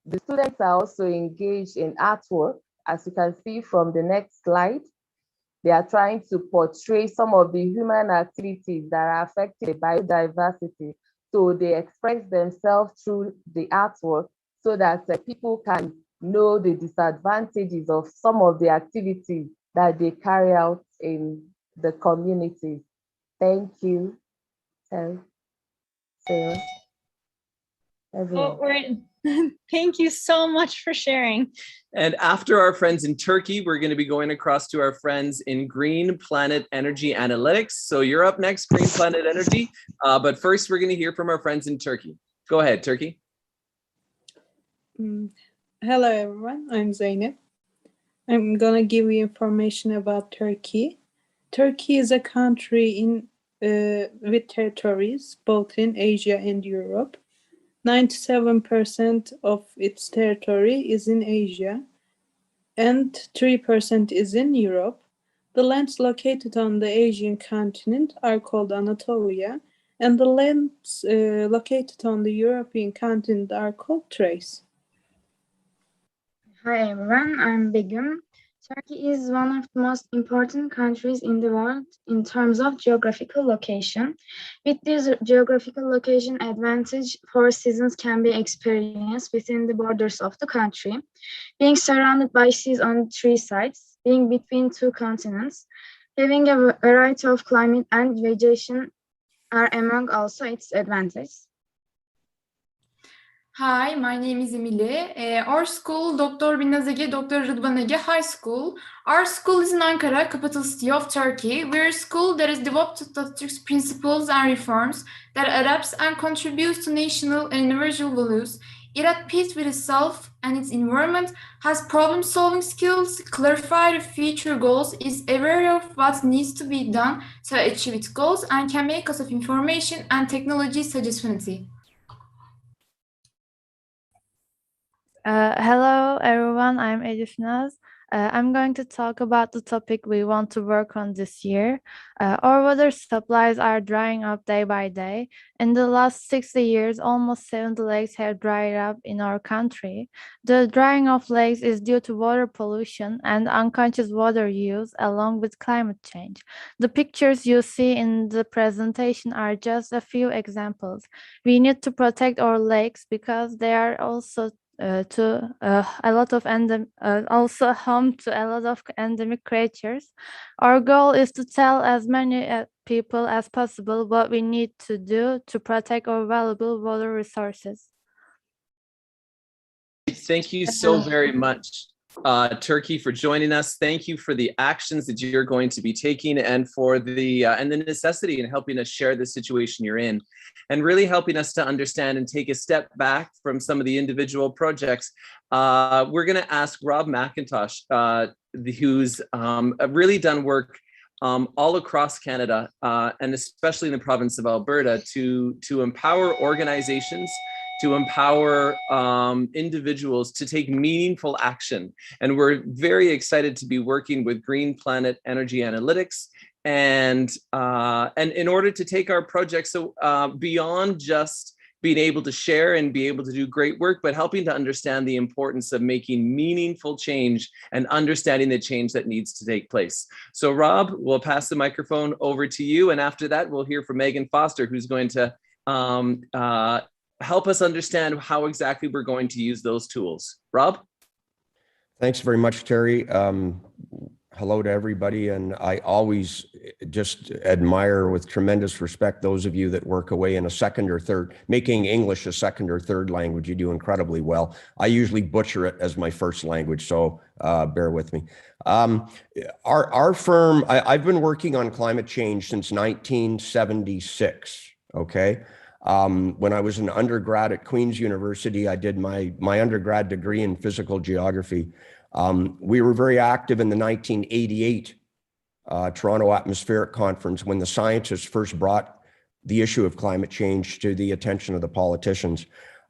The students are also engaged in artwork, as you can see from the next slide. They are trying to portray some of the human activities that are affecting biodiversity. So they express themselves through the artwork so that people can know the disadvantages of some of the activities that they carry out in the community. Thank you. Sarah. Oh, thank you so much for sharing. And after our friends in Turkey, we're going to be going across to our friends in Green Planet Energy Analytics. So you're up next, Green Planet Energy. But first, we're going to hear from our friends in Turkey. Go ahead, Turkey. Hello, everyone. I'm Zeynep. I'm going to give you information about Turkey. Turkey is a country with territories both in Asia and Europe. 97% of its territory is in Asia and 3% is in Europe. The lands located on the Asian continent are called Anatolia, and the lands located on the European continent are called Thrace. Hi everyone, I'm Begum. Turkey is one of the most important countries in the world in terms of geographical location. With this geographical location advantage, 4 seasons can be experienced within the borders of the country. Being surrounded by seas on 3 sides, being between 2 continents, having a variety of climate and vegetation are among also its advantages. Hi, my name is Emily. Our school, Dr. Binazege, Dr. Rıdvan Ege High School. Our school is in Ankara, capital city of Turkey. We're a school that is devoted to Atatürk's principles and reforms, that adapts and contributes to national and universal values. It at peace with itself and its environment, has problem-solving skills, clarified future goals, is aware of what needs to be done to achieve its goals, and can make use of information and technology such as Unity. Hello everyone, I'm Elif Naz. I'm going to talk about the topic we want to work on this year. Our water supplies are drying up day by day. In the last 60 years, almost 70 lakes have dried up in our country. The drying of lakes is due to water pollution and unconscious water use along with climate change. The pictures you see in the presentation are just a few examples. We need to protect our lakes because they are also also home to a lot of endemic creatures. Our goal is to tell as many people as possible what we need to do to protect our valuable water resources. Thank you so very much, Turkey, for joining us. Thank you for the actions that you're going to be taking and for the necessity in helping us share the situation you're in, and really helping us to understand and take a step back from some of the individual projects. We're going to ask Rob McIntosh, who's really done work all across Canada, and especially in the province of Alberta, to empower organizations, to empower individuals to take meaningful action. And we're very excited to be working with Green Planet Energy Analytics and in order to take our projects beyond just being able to share and be able to do great work, but helping to understand the importance of making meaningful change and understanding the change that needs to take place. So Rob, we'll pass the microphone over to you. And after that, we'll hear from Megan Foster, who's going to help us understand how exactly we're going to use those tools. Rob? Thanks very much, Terry. Hello to everybody. And I always just admire with tremendous respect those of you that work away in a second or third, making English a second or third language. You do incredibly well. I usually butcher it as my first language, so bear with me. Our firm, I've been working on climate change since 1976, okay? When I was an undergrad at Queen's University, I did my undergrad degree in physical geography. We were very active in the 1988 Toronto Atmospheric Conference when the scientists first brought the issue of climate change to the attention of the politicians.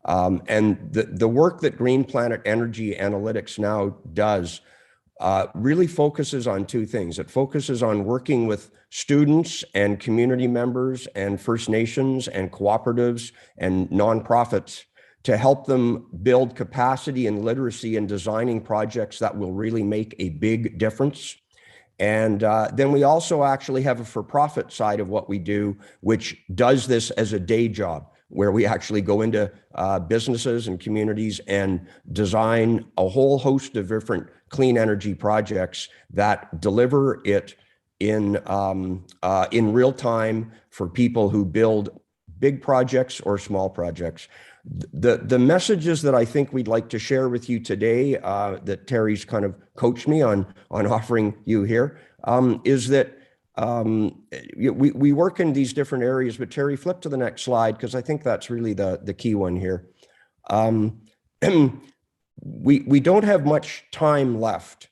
And the work that Green Planet Energy Analytics now does really focuses on two things. It focuses on working with students and community members and First Nations and cooperatives and nonprofits to help them build capacity and literacy in designing projects that will really make a big difference. And then we also actually have a for-profit side of what we do, which does this as a day job, where we actually go into businesses and communities and design a whole host of different clean energy projects that deliver it in real time for people who build big projects or small projects. The messages that I think we'd like to share with you today, that Terry's kind of coached me on offering you here, is that we work in these different areas. But Terry, flip to the next slide, because I think that's really the key one here. We don't have much time left.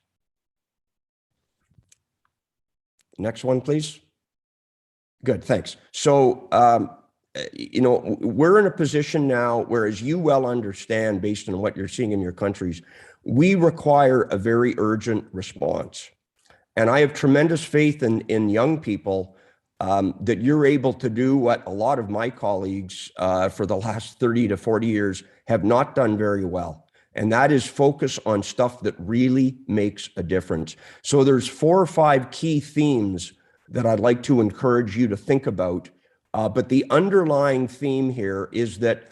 Next one, please. Good, thanks. So, you know, we're in a position now where, as you well understand, based on what you're seeing in your countries, we require a very urgent response. And I have tremendous faith in young people that you're able to do what a lot of my colleagues for the last 30 to 40 years have not done very well. And that is focus on stuff that really makes a difference. So there's 4 or 5 key themes that I'd like to encourage you to think about. But the underlying theme here is that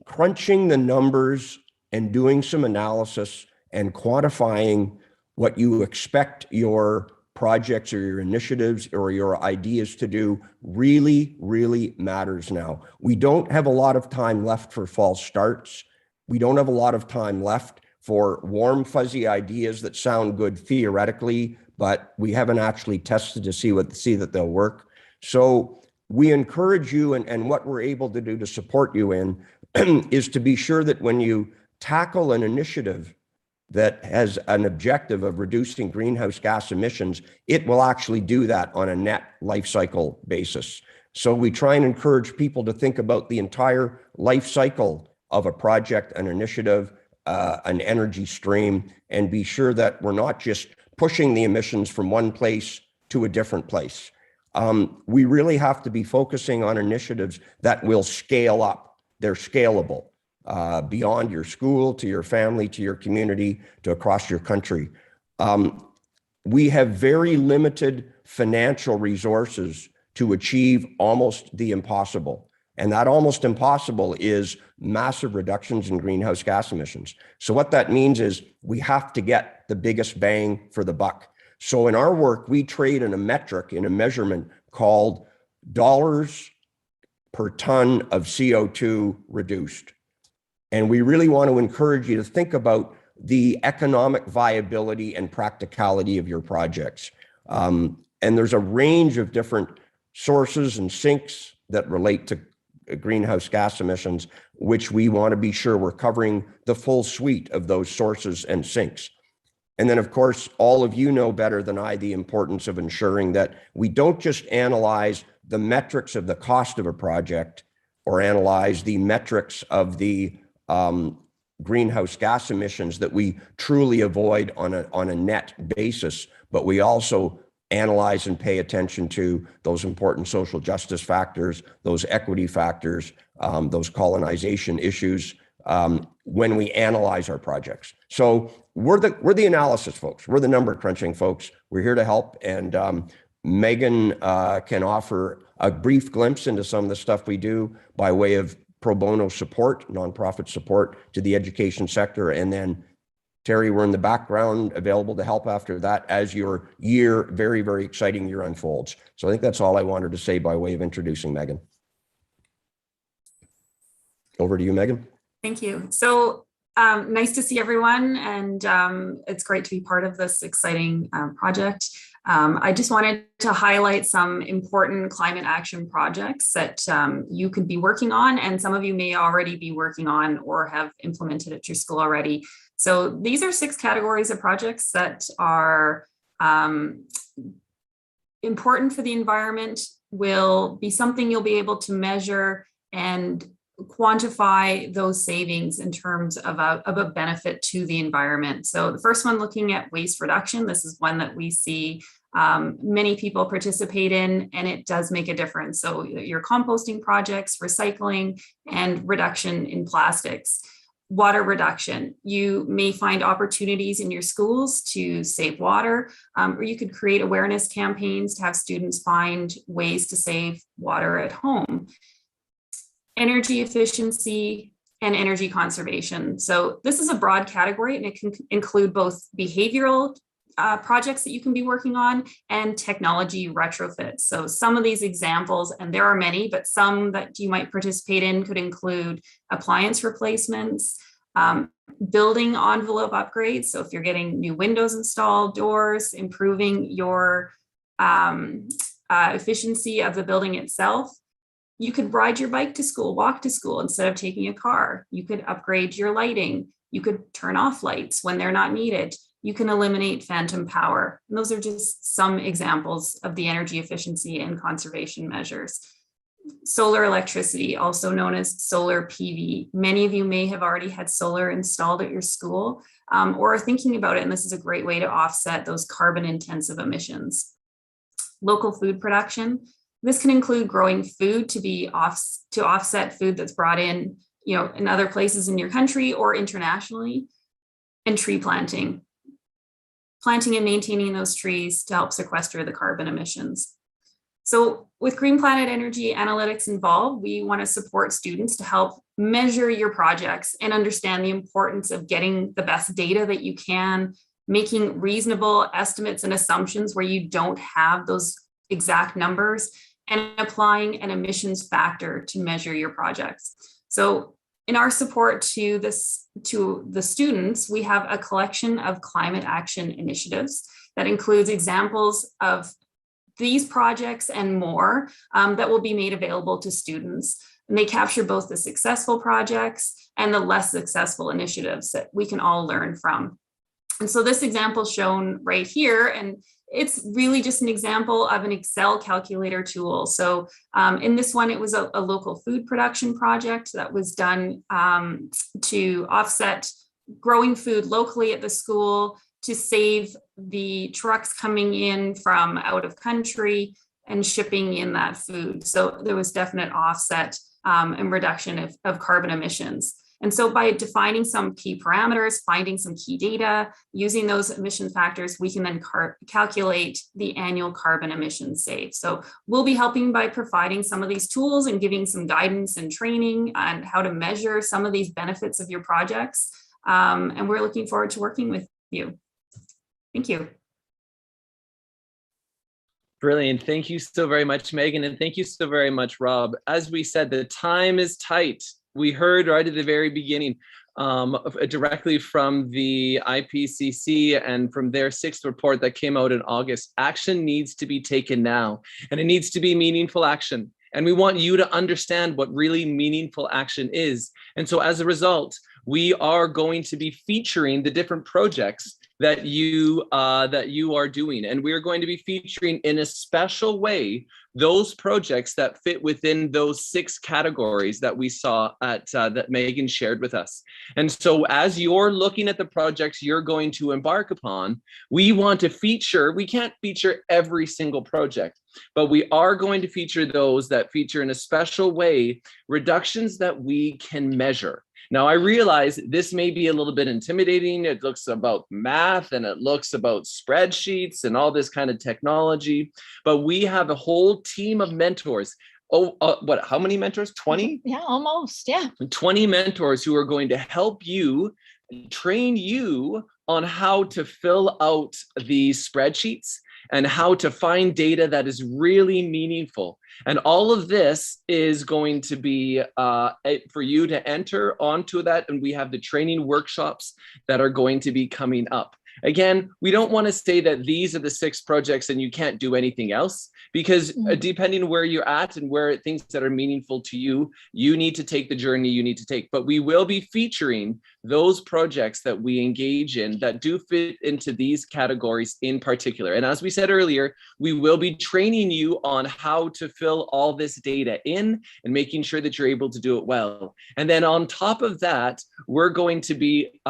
crunching the numbers and doing some analysis and quantifying what you expect your projects or your initiatives or your ideas to do really, really matters now. We don't have a lot of time left for false starts. We don't have a lot of time left for warm, fuzzy ideas that sound good theoretically, but we haven't actually tested to see that they'll work. So we encourage you, and what we're able to do to support you in is to be sure that when you tackle an initiative that has an objective of reducing greenhouse gas emissions, it will actually do that on a net life cycle basis. So we try and encourage people to think about the entire life cycle of a project, an initiative, an energy stream, and be sure that we're not just pushing the emissions from one place to a different place. We really have to be focusing on initiatives that will scale up. They're scalable beyond your school, to your family, to your community, to across your country. We have very limited financial resources to achieve almost the impossible. And that almost impossible is massive reductions in greenhouse gas emissions. So what that means is we have to get the biggest bang for the buck. So in our work, we trade in a metric, in a measurement called dollars per ton of CO2 reduced. And we really want to encourage you to think about the economic viability and practicality of your projects. And there's a range of different sources and sinks that relate to greenhouse gas emissions, which we want to be sure we're covering the full suite of those sources and sinks. And then, of course, all of you know better than I the importance of ensuring that we don't just analyze the metrics of the cost of a project or analyze the metrics of the greenhouse gas emissions that we truly avoid on a net basis, but we also analyze and pay attention to those important social justice factors, those equity factors, those colonization issues when we analyze our projects. So we're the analysis folks. We're the number crunching folks. We're here to help. And Megan can offer a brief glimpse into some of the stuff we do by way of pro bono support, nonprofit support to the education sector. And then Terry, we're in the background available to help after that as your very, very exciting year unfolds. So I think that's all I wanted to say by way of introducing Megan. Over to you, Megan. Thank you. So nice to see everyone, and it's great to be part of this exciting project. I just wanted to highlight some important climate action projects that you could be working on, and some of you may already be working on or have implemented at your school already. So these are 6 categories of projects that are important for the environment, will be something you'll be able to measure and quantify those savings in terms of a benefit to the environment. So the first one, looking at waste reduction, this is one that we see many people participate in, and it does make a difference. So your composting projects, recycling, and reduction in plastics. Water reduction, you may find opportunities in your schools to save water, or you could create awareness campaigns to have students find ways to save water at home. Energy efficiency and energy conservation. So this is a broad category, and it can include both behavioral projects that you can be working on and technology retrofits. So some of these examples, and there are many, but some that you might participate in could include appliance replacements, building envelope upgrades. So if you're getting new windows installed, doors, improving your efficiency of the building itself. You could ride your bike to school, walk to school instead of taking a car. You could upgrade your lighting. You could turn off lights when they're not needed. You can eliminate phantom power. And those are just some examples of the energy efficiency and conservation measures. Solar electricity, also known as solar PV. Many of you may have already had solar installed at your school or are thinking about it, and this is a great way to offset those carbon intensive emissions. Local food production. This can include growing food to offset food that's brought in, in other places in your country or internationally, and tree planting. Planting and maintaining those trees to help sequester the carbon emissions. So with Green Planet Energy Analytics involved, we want to support students to help measure your projects and understand the importance of getting the best data that you can, making reasonable estimates and assumptions where you don't have those exact numbers, and applying an emissions factor to measure your projects. So in our support to the students, we have a collection of climate action initiatives that includes examples of these projects and more that will be made available to students. And they capture both the successful projects and the less successful initiatives that we can all learn from. And so this example shown right here, and it's really just an example of an Excel calculator tool. So in this one, it was a local food production project that was done to offset growing food locally at the school to save the trucks coming in from out of country and shipping in that food. So there was definite offset and reduction of carbon emissions. And so by defining some key parameters, finding some key data, using those emission factors, we can then calculate the annual carbon emissions saved. So we'll be helping by providing some of these tools and giving some guidance and training on how to measure some of these benefits of your projects. And we're looking forward to working with you. Thank you. Brilliant. Thank you so very much, Megan. And thank you so very much, Rob. As we said, the time is tight. We heard right at the very beginning directly from the IPCC and from their 6th report that came out in August. Action needs to be taken now, and it needs to be meaningful action. And we want you to understand what really meaningful action is. And so as a result, we are going to be featuring the different projects that you are doing. And we're going to be featuring in a special way those projects that fit within those 6 categories that we saw that Megan shared with us. And so as you're looking at the projects you're going to embark upon, we want to feature, we can't feature every single project, but we are going to feature those that feature in a special way reductions that we can measure. Now, I realize this may be a little bit intimidating. It looks about math and it looks about spreadsheets and all this kind of technology, but we have a whole team of mentors. How many mentors? 20? Yeah, almost, yeah. 20 mentors who are going to help you, train you on how to fill out these spreadsheets and how to find data that is really meaningful. And all of this is going to be for you to enter onto that. And we have the training workshops that are going to be coming up. Again, we don't want to say that these are the 6 projects and you can't do anything else, because depending where you're at and where things that are meaningful to you, you need to take the journey you need to take. But we will be featuring those projects that we engage in that do fit into these categories in particular. And as we said earlier, we will be training you on how to fill all this data in and making sure that you're able to do it well. And then on top of that, we're going to be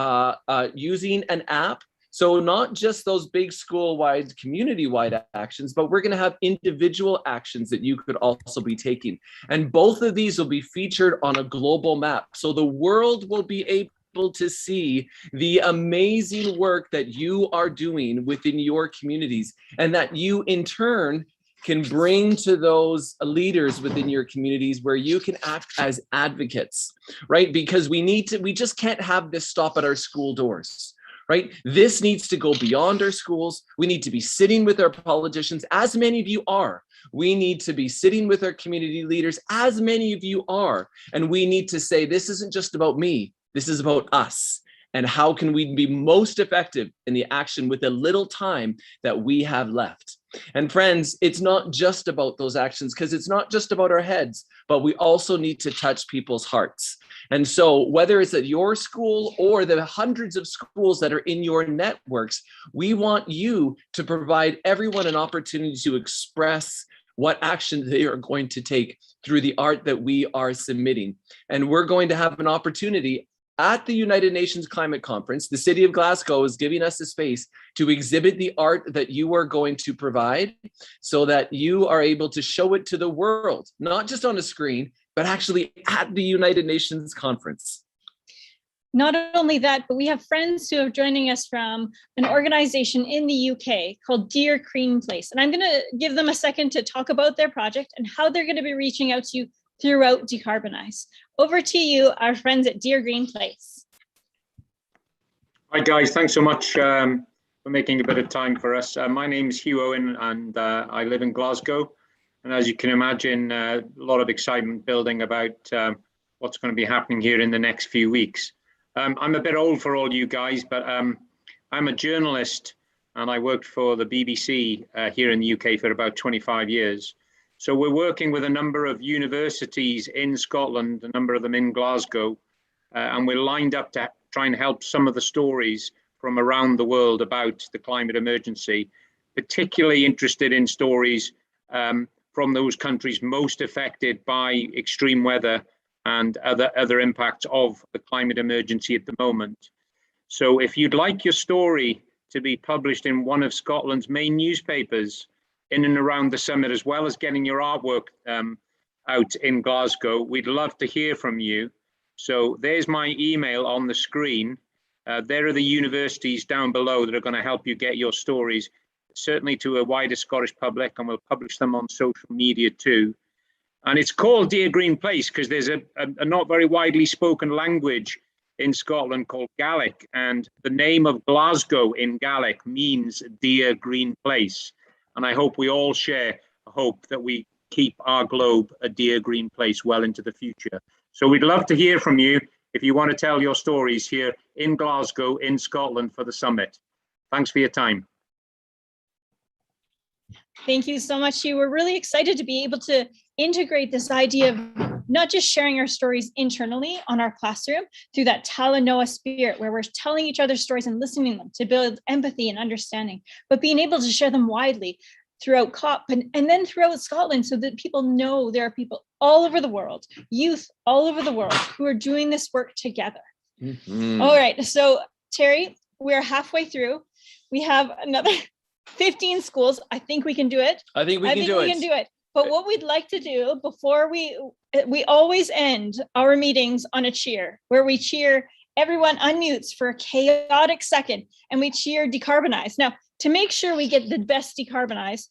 using an app. So not just those big school-wide, community-wide actions, but we're going to have individual actions that you could also be taking. And both of these will be featured on a global map. So the world will be able to see the amazing work that you are doing within your communities, and that you in turn can bring to those leaders within your communities, where you can act as advocates, right? Because we just can't have this stop at our school doors. Right? This needs to go beyond our schools. We need to be sitting with our politicians, as many of you are. We need to be sitting with our community leaders, as many of you are. And we need to say, this isn't just about me, this is about us. And how can we be most effective in the action with the little time that we have left? And friends, it's not just about those actions, because it's not just about our heads, but we also need to touch people's hearts. And so whether it's at your school or the hundreds of schools that are in your networks, we want you to provide everyone an opportunity to express what action they are going to take through the art that we are submitting. And we're going to have an opportunity at the United Nations Climate Conference. The City of Glasgow is giving us a space to exhibit the art that you are going to provide, so that you are able to show it to the world, not just on a screen, but actually at the United Nations Conference. Not only that, but we have friends who are joining us from an organization in the UK called Dear Green Place. And I'm going to give them a second to talk about their project and how they're going to be reaching out to you throughout Decarbonize. Over to you, our friends at Dear Green Place. Hi guys, thanks so much for making a bit of time for us. My name is Hugh Owen, and I live in Glasgow. And as you can imagine, a lot of excitement building about what's going to be happening here in the next few weeks. I'm a bit old for all you guys, but I'm a journalist, and I worked for the BBC here in the UK for about 25 years. So we're working with a number of universities in Scotland, a number of them in Glasgow, and we're lined up to try and help some of the stories from around the world about the climate emergency, particularly interested in stories from those countries most affected by extreme weather and other impacts of the climate emergency at the moment. So if you'd like your story to be published in one of Scotland's main newspapers in and around the summit, as well as getting your artwork out in Glasgow, we'd love to hear from you. So there's my email on the screen. There are the universities down below that are going to help you get your stories, certainly to a wider Scottish public, and we'll publish them on social media too. And it's called Dear Green Place because there's a not very widely spoken language in Scotland called Gaelic, and the name of Glasgow in Gaelic means Dear Green Place. And I hope we all share a hope that we keep our globe a dear green place well into the future. So we'd love to hear from you if you want to tell your stories here in Glasgow, in Scotland for the summit. Thanks for your time. Thank you so much, Hugh. We're really excited to be able to integrate this idea of not just sharing our stories internally on our classroom through that Talanoa spirit, where we're telling each other stories and listening to them to build empathy and understanding, but being able to share them widely throughout COP and then throughout Scotland, so that people know there are people all over the world, youth all over the world, who are doing this work together. Mm-hmm. All right, so Terry, we're halfway through. We have another 15 schools. I think we can do it. I think we can do it. But what we'd like to do before we always end our meetings on a cheer, where we cheer, everyone unmutes for a chaotic second, and we cheer Decarbonize. Now, to make sure we get the best Decarbonize,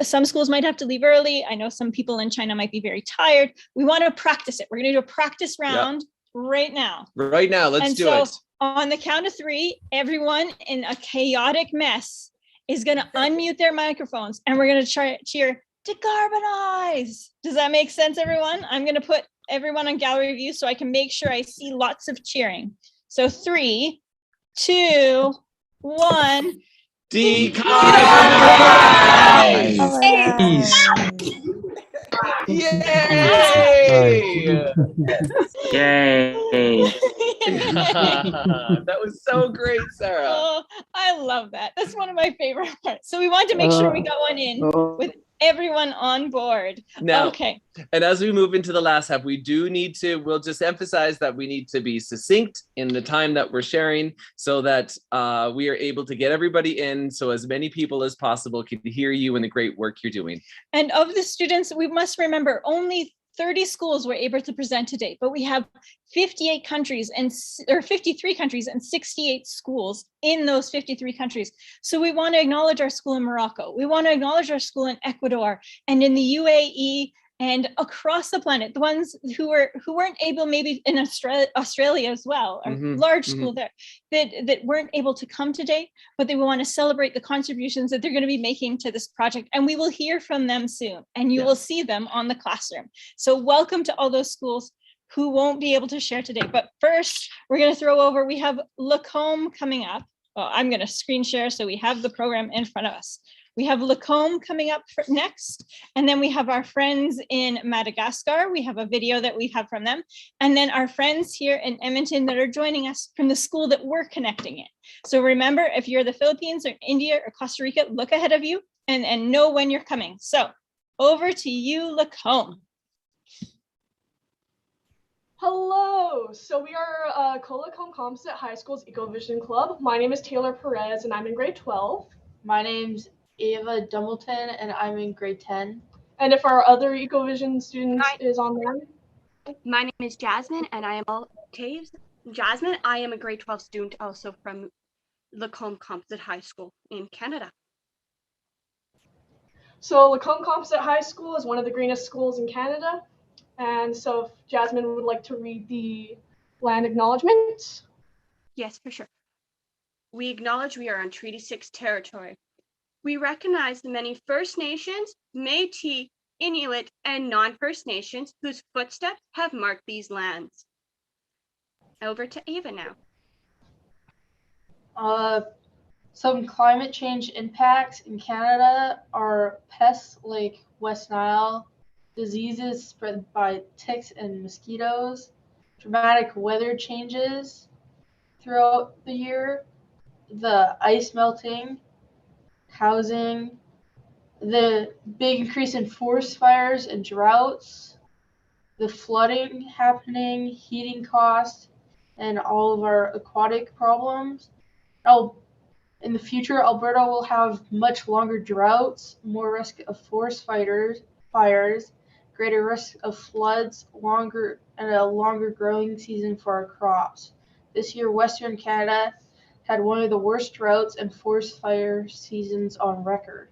some schools might have to leave early. I know some people in China might be very tired. We want to practice it. We're going to do a practice round right now. Right now, let's do it. On the count of 3, everyone in a chaotic mess is going to unmute their microphones, and we're going to cheer Decarbonize. Does that make sense, everyone? I'm going to put everyone on gallery view so I can make sure I see lots of cheering. So 3, 2, 1. Decarbonize! Oh my God. Yay! Yay. That was so great, Sarah. Oh, I love that. That's one of my favorite parts. So we wanted to make sure we got one in with everyone on board. Now, Okay. and as we move into the last half, we'll just emphasize that we need to be succinct in the time that we're sharing so that we are able to get everybody in so as many people as possible can hear you and the great work you're doing. And of the students, we must remember only 30 schools were able to present today, but we have 58 countries or 53 countries and 68 schools in those 53 countries. So we want to acknowledge our school in Morocco. We want to acknowledge our school in Ecuador and in the UAE and across the planet, the ones who weren't able, maybe in Australia as well, a large school there, that weren't able to come today, but they want to celebrate the contributions that they're going to be making to this project. And we will hear from them soon, and you will see them on the classroom. So welcome to all those schools who won't be able to share today. But first, we're going to throw over, we have Lacombe coming up. Well, I'm going to screen share so we have the program in front of us. We have Lacombe coming up next, and then we have our friends in Madagascar. We have a video that we have from them, and then our friends here in Edmonton that are joining us from the school that we're connecting in. So remember, if you're the Philippines or India or Costa Rica, look ahead of you and know when you're coming. So over to you, Lacombe. Hello, so we are Lacombe Composite High School's EcoVision Club. My name is Taylor Perez and I'm in grade 12. My name's Ava Dumbleton and I'm in grade 10. And if our other EcoVision students is on there. My name is Jasmine and I am Jasmine. I am a grade 12 student also from Lacombe Composite High School in Canada. So Lacombe Composite High School is one of the greenest schools in Canada. And so if Jasmine would like to read the land acknowledgement. Yes, for sure. We acknowledge we are on Treaty 6 territory. We recognize the many First Nations, Métis, Inuit, and non-First Nations whose footsteps have marked these lands. Over to Ava now. Some climate change impacts in Canada are pests like West Nile, diseases spread by ticks and mosquitoes, dramatic weather changes throughout the year, the ice melting, housing, the big increase in forest fires and droughts, the flooding happening, heating costs, and all of our aquatic problems. In the future, Alberta will have much longer droughts, more risk of forest fires, greater risk of floods, and a longer growing season for our crops. This year, Western Canada had one of the worst droughts and forest fire seasons on record.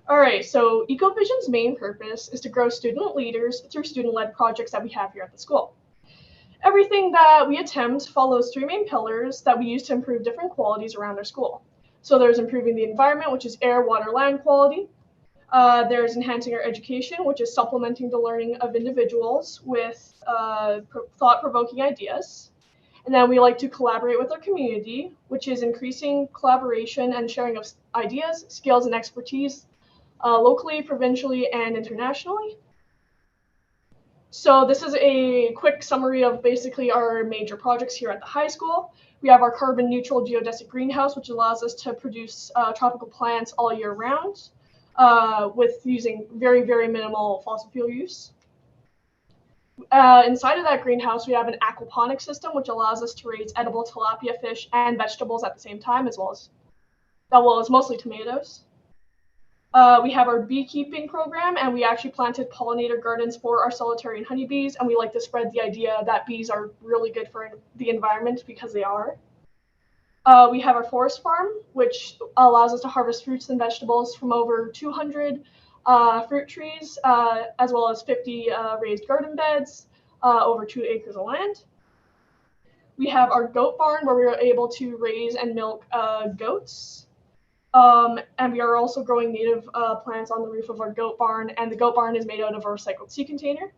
All right, so EcoVision's main purpose is to grow student leaders through student-led projects that we have here at the school. Everything that we attempt follows 3 main pillars that we use to improve different qualities around our school. So there's improving the environment, which is air, water, land quality. There's enhancing our education, which is supplementing the learning of individuals with thought-provoking ideas. And then we like to collaborate with our community, which is increasing collaboration and sharing of ideas, skills, and expertise locally, provincially, and internationally. So this is a quick summary of basically our major projects here at the high school. We have our carbon neutral geodesic greenhouse, which allows us to produce tropical plants all year round with using very, very minimal fossil fuel use. Inside of that greenhouse, we have an aquaponic system, which allows us to raise edible tilapia fish and vegetables at the same time, as well as mostly tomatoes. We have our beekeeping program, and we actually planted pollinator gardens for our solitary and honeybees, and we like to spread the idea that bees are really good for the environment because they are. We have our forest farm, which allows us to harvest fruits and vegetables from over 200 fruit trees, as well as 50 raised garden beds, over 2 acres of land. We have our goat barn, where we are able to raise and milk goats. And we are also growing native plants on the roof of our goat barn, and the goat barn is made out of a recycled sea container.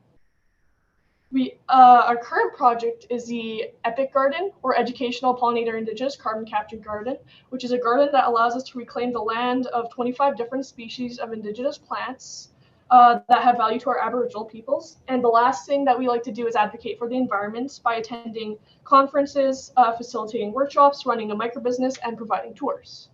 Our current project is the EPIC Garden, or Educational Pollinator Indigenous Carbon Capture Garden, which is a garden that allows us to reclaim the land of 25 different species of indigenous plants that have value to our Aboriginal peoples. And the last thing that we like to do is advocate for the environment by attending conferences, facilitating workshops, running a microbusiness, and providing tours.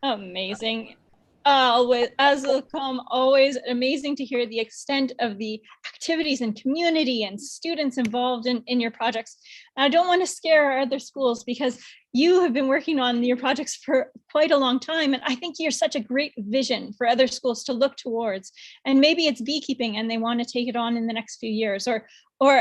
Amazing. As Lacombe, always amazing to hear the extent of the activities and community and students involved in your projects. And I don't want to scare our other schools because you have been working on your projects for quite a long time. And I think you're such a great vision for other schools to look towards. And maybe it's beekeeping and they want to take it on in the next few years, or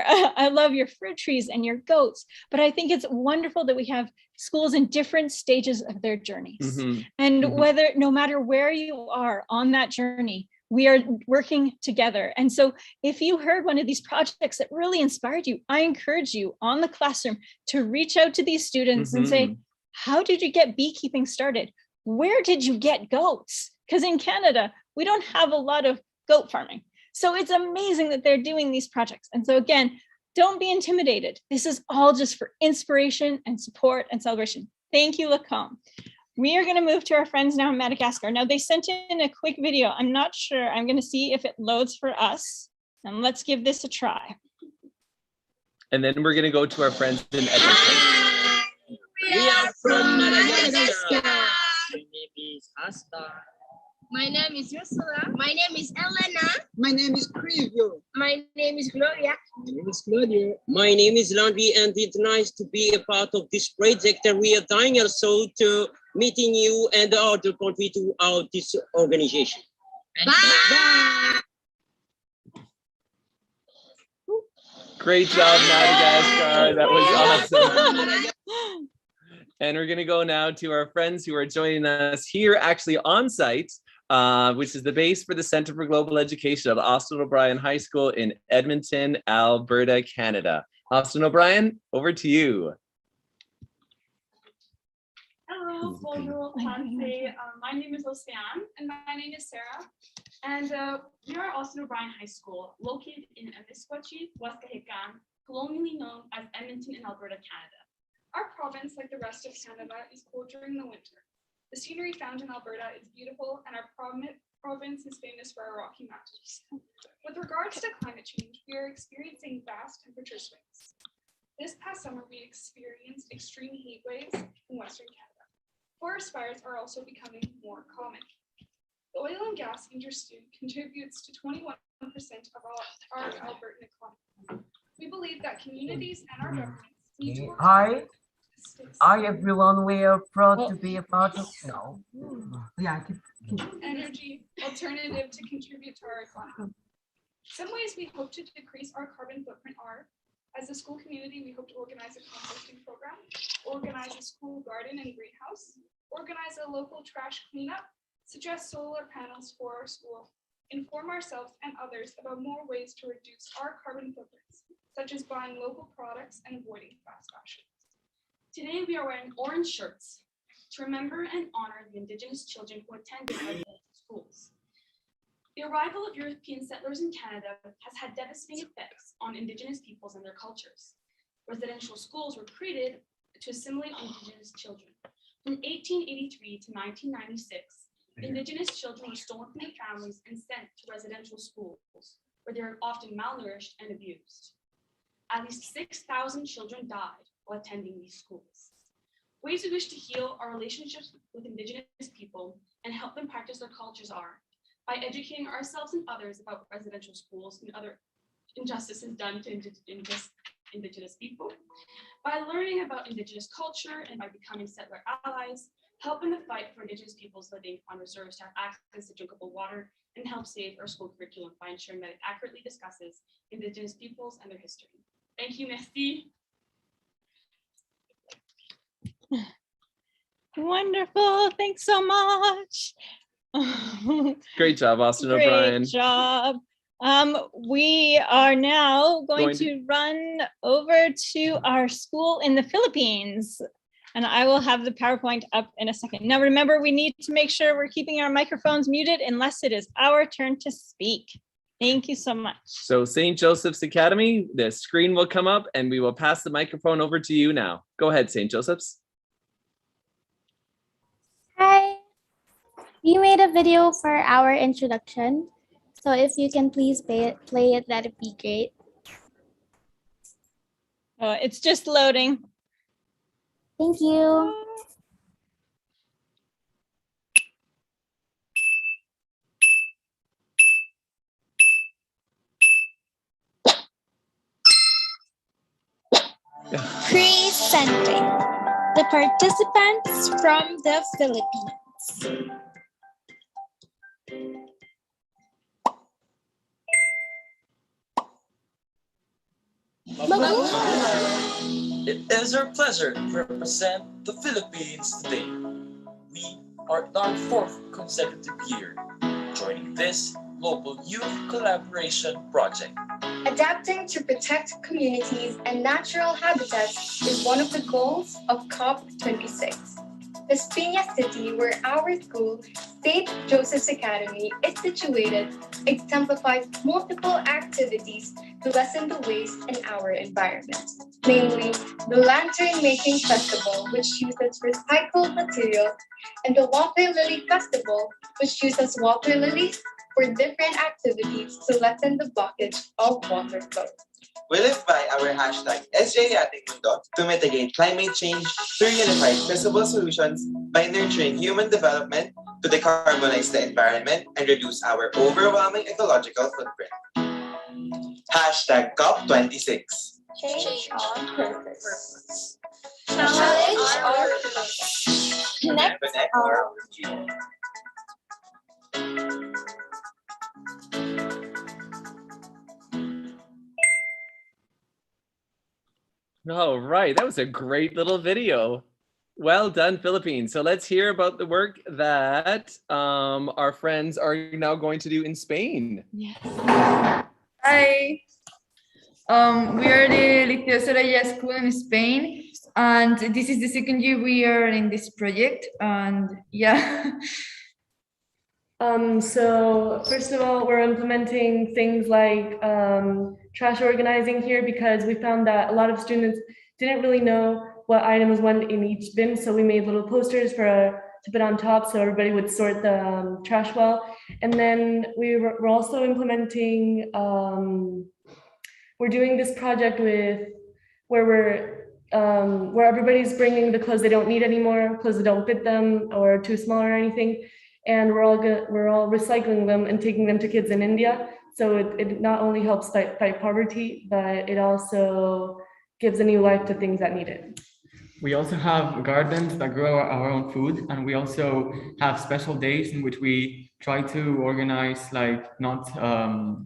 I love your fruit trees and your goats, but I think it's wonderful that we have schools in different stages of their journeys. And whether, no matter where you are on that journey, we are working together. And so if you heard one of these projects that really inspired you, I encourage you on the classroom to reach out to these students and say, how did you get beekeeping started? Where did you get goats? Because in Canada, we don't have a lot of goat farming. So it's amazing that they're doing these projects. And so again, don't be intimidated. This is all just for inspiration and support and celebration. Thank you, Lacombe. We are going to move to our friends now in Madagascar. Now they sent in a quick video. I'm not sure. I'm going to see if it loads for us. And let's give this a try. And then we're going to go to our friends in Edmonton. We are from Madagascar. My name is Asta. My name is Ursula. My name is Elena. My name is Crivio. My name is Gloria. My name is Claudia. My name is Landry, and it's nice to be a part of this project. And we are dying also to meeting you and all to contribute to our this organization. Bye. Great job, Madagascar. That was awesome. And we're going to go now to our friends who are joining us here actually on site, which is the base for the Center for Global Education at Austin O'Brien High School in Edmonton, Alberta, Canada. Austin O'Brien, over to you. Hello, bonjour, français. My name is Oceane, and my name is Sarah. And we are Austin O'Brien High School, located in Scotia, Waskahikan, colonially known as Edmonton in Alberta, Canada. Our province, like the rest of Canada, is cold during the winter. The scenery found in Alberta is beautiful, and our province is famous for our Rocky Mountains. With regards to climate change, we are experiencing vast temperature swings. This past summer, we experienced extreme heat waves in Western Canada. Forest fires are also becoming more common. The oil and gas industry contributes to 21% of our Albertan economy. We believe that communities and our governments need to work together. Hi everyone, we are proud to be a part of energy alternative to contribute to our economy. Some ways we hope to decrease our carbon footprint are, as a school community, we hope to organize a composting program, organize a school garden and greenhouse, organize a local trash cleanup, suggest solar panels for our school, inform ourselves and others about more ways to reduce our carbon footprints, such as buying local products and avoiding fast fashion. Today we are wearing orange shirts to remember and honor the Indigenous children who attended our schools. The arrival of European settlers in Canada has had devastating effects on Indigenous peoples and their cultures. Residential schools were created to assimilate Indigenous children. From 1883 to 1996, Indigenous children were stolen from their families and sent to residential schools, where they were often malnourished and abused. At least 6,000 children died while attending these schools. Ways we wish to heal our relationships with Indigenous people and help them practice their cultures are by educating ourselves and others about residential schools and other injustices done to Indigenous people, by learning about Indigenous culture and by becoming settler allies, help in the fight for Indigenous peoples living on reserves to have access to drinkable water, and help save our school curriculum by ensuring that it accurately discusses Indigenous peoples and their history. Thank you, merci. Wonderful. Thanks so much. Great job, Austin Great O'Brien. job. We are now going to run over to our school in the Philippines, and I will have the PowerPoint up in a second. Now, remember, we need to make sure we're keeping our microphones muted unless it is our turn to speak. Thank you so much. So St. Joseph's Academy, the screen will come up and we will pass the microphone over to you now. Go ahead, St. Joseph's. Hi. We made a video for our introduction. So if you can please play it, that'd be great. It's just loading. Thank you. Presenting the participants from the Philippines. It is our pleasure to represent the Philippines today. We are in our 4th consecutive year joining this global youth collaboration project. Adapting to protect communities and natural habitats is one of the goals of COP26. Las Piñas City, where our school, St. Joseph's Academy, is situated, exemplifies multiple activities to lessen the waste in our environment. Namely, the Lantern Making Festival, which uses recycled materials, and the Water Lily Festival, which uses water lilies for different activities to lessen the blockage of water flow. We live by our hashtag SJAtingMundo to mitigate climate change through unified feasible solutions by nurturing human development to decarbonize the environment and reduce our overwhelming ecological footprint. Hashtag COP26. Change on purpose. Challenge our purpose. Connect our future. All right, that was a great little video. Well done, Philippines. So let's hear about the work that our friends are now going to do in Spain. Yes. Hi. We are the Lithuania school in Spain, and this is the 2nd year we are in this project. And yeah. So first of all, we're implementing things like trash organizing here because we found that a lot of students didn't really know what items went in each bin. So we made little posters to put on top so everybody would sort the trash well. And then we're also implementing, we're doing this project where everybody's bringing the clothes they don't need anymore, clothes that don't fit them or too small or anything. And we're all recycling them and taking them to kids in India. So it not only helps fight poverty, but it also gives a new life to things that need it. We also have gardens that grow our own food, and we also have special days in which we try to organize not on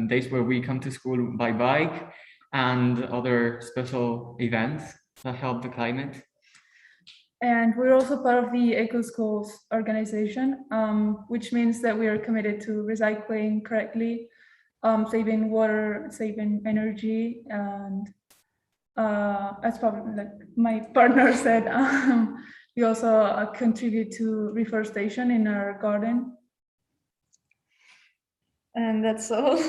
days where we come to school by bike and other special events that help the climate. And we're also part of the Eco Schools organization, which means that we are committed to recycling correctly, saving water, saving energy, and as probably like my partner said, we also contribute to reforestation in our garden. And that's all.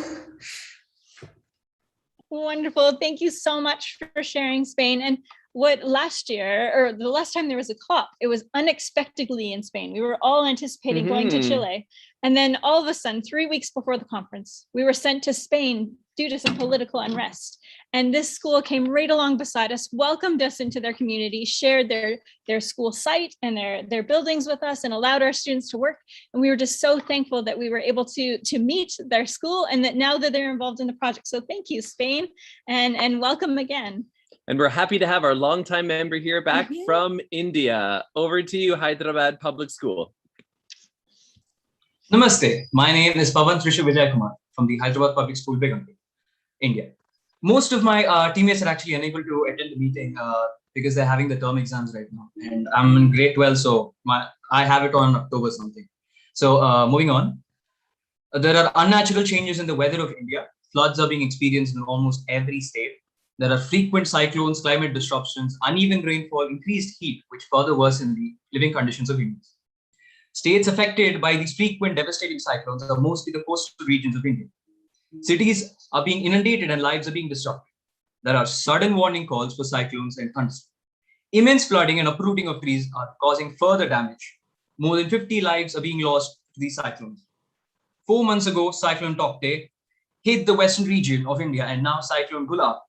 Wonderful. Thank you so much for sharing, Spain. And what last year, or the last time there was a COP, it was unexpectedly in Spain. We were all anticipating going to Chile. And then all of a sudden, 3 weeks before the conference, we were sent to Spain due to some political unrest. And this school came right along beside us, welcomed us into their community, shared their school site and their buildings with us, and allowed our students to work. And we were just so thankful that we were able to meet their school, and that now that they're involved in the project. So thank you, Spain, and welcome again. And we're happy to have our longtime member here back from India. Over to you, Hyderabad Public School. Namaste. My name is Pavan Trishu Vijay Kumar from the Hyderabad Public School, Begumpet, India. Most of my teammates are actually unable to attend the meeting because they're having the term exams right now. And I'm in grade 12, so I have it on October something. So moving on. There are unnatural changes in the weather of India. Floods are being experienced in almost every state. There are frequent cyclones, climate disruptions, uneven rainfall, increased heat, which further worsen the living conditions of humans. States affected by these frequent devastating cyclones are mostly the coastal regions of India. Cities are being inundated and lives are being disrupted. There are sudden warning calls for cyclones and thunderstorms. Immense flooding and uprooting of trees are causing further damage. More than 50 lives are being lost to these cyclones. 4 months ago, Cyclone Tokte hit the western region of India, and now Cyclone Gulab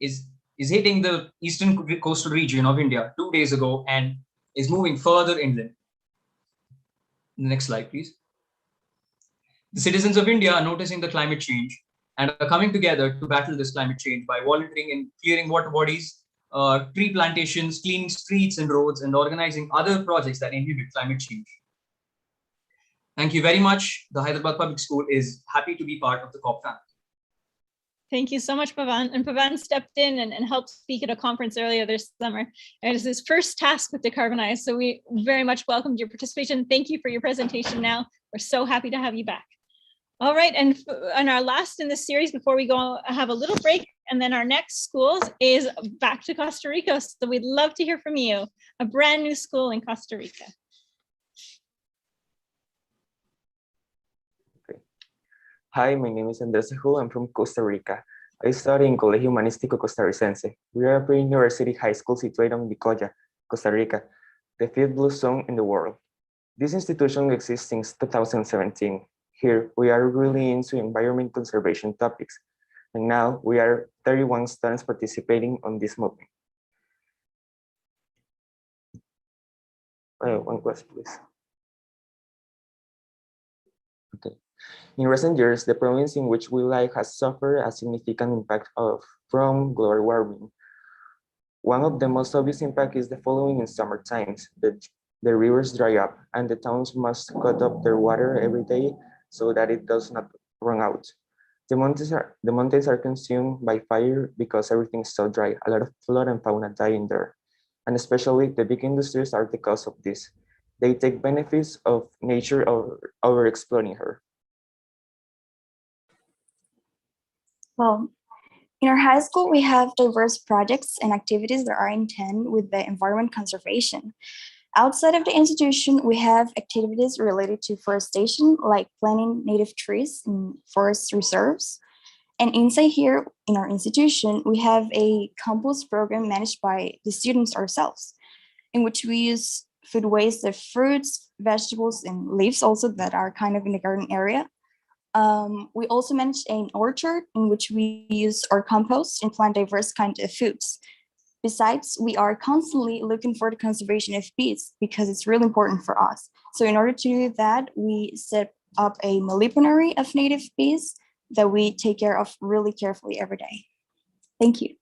is hitting the eastern coastal region of India 2 days ago and is moving further inland. Next slide, please. The citizens of India are noticing the climate change and are coming together to battle this climate change by volunteering in clearing water bodies, tree plantations, cleaning streets and roads, and organizing other projects that inhibit climate change. Thank you very much. The Hyderabad Public School is happy to be part of the COP family. Thank you so much, Pavan. And Pavan stepped in and helped speak at a conference earlier this summer. And it is his first task with Decarbonize. So we very much welcomed your participation. Thank you for your presentation now. We're so happy to have you back. All right, and our last in this series before we go have a little break, and then our next schools is back to Costa Rica. So we'd love to hear from you, a brand new school in Costa Rica. Hi, my name is Andres Sejul. I'm from Costa Rica. I study in Colegio Humanístico Costarricense. We are a pre-university high school situated in Nicoya, Costa Rica, the fifth blue zone in the world. This institution exists since 2017. Here, we are really into environment conservation topics, and now we are 31 students participating on this movement. One question, please. Okay. In recent years, the province in which we live has suffered a significant impact from global warming. One of the most obvious impacts is the following: in summer times, the rivers dry up and the towns must cut up their water every day so that it does not run out. The mountains are consumed by fire because everything is so dry. A lot of flora and fauna die in there. And especially the big industries are the cause of this. They take benefits of nature over exploiting her. Well, in our high school, we have diverse projects and activities that are in tandem with the environment conservation. Outside of the institution, we have activities related to forestation, like planting native trees in forest reserves. And inside here, in our institution, we have a compost program managed by the students ourselves, in which we use food waste of fruits, vegetables, and leaves also that are kind of in the garden area. We also manage an orchard in which we use our compost and plant diverse kinds of foods. Besides, we are constantly looking for the conservation of bees because it's really important for us. So in order to do that, we set up a meliponary of native bees that we take care of really carefully every day. Thank you.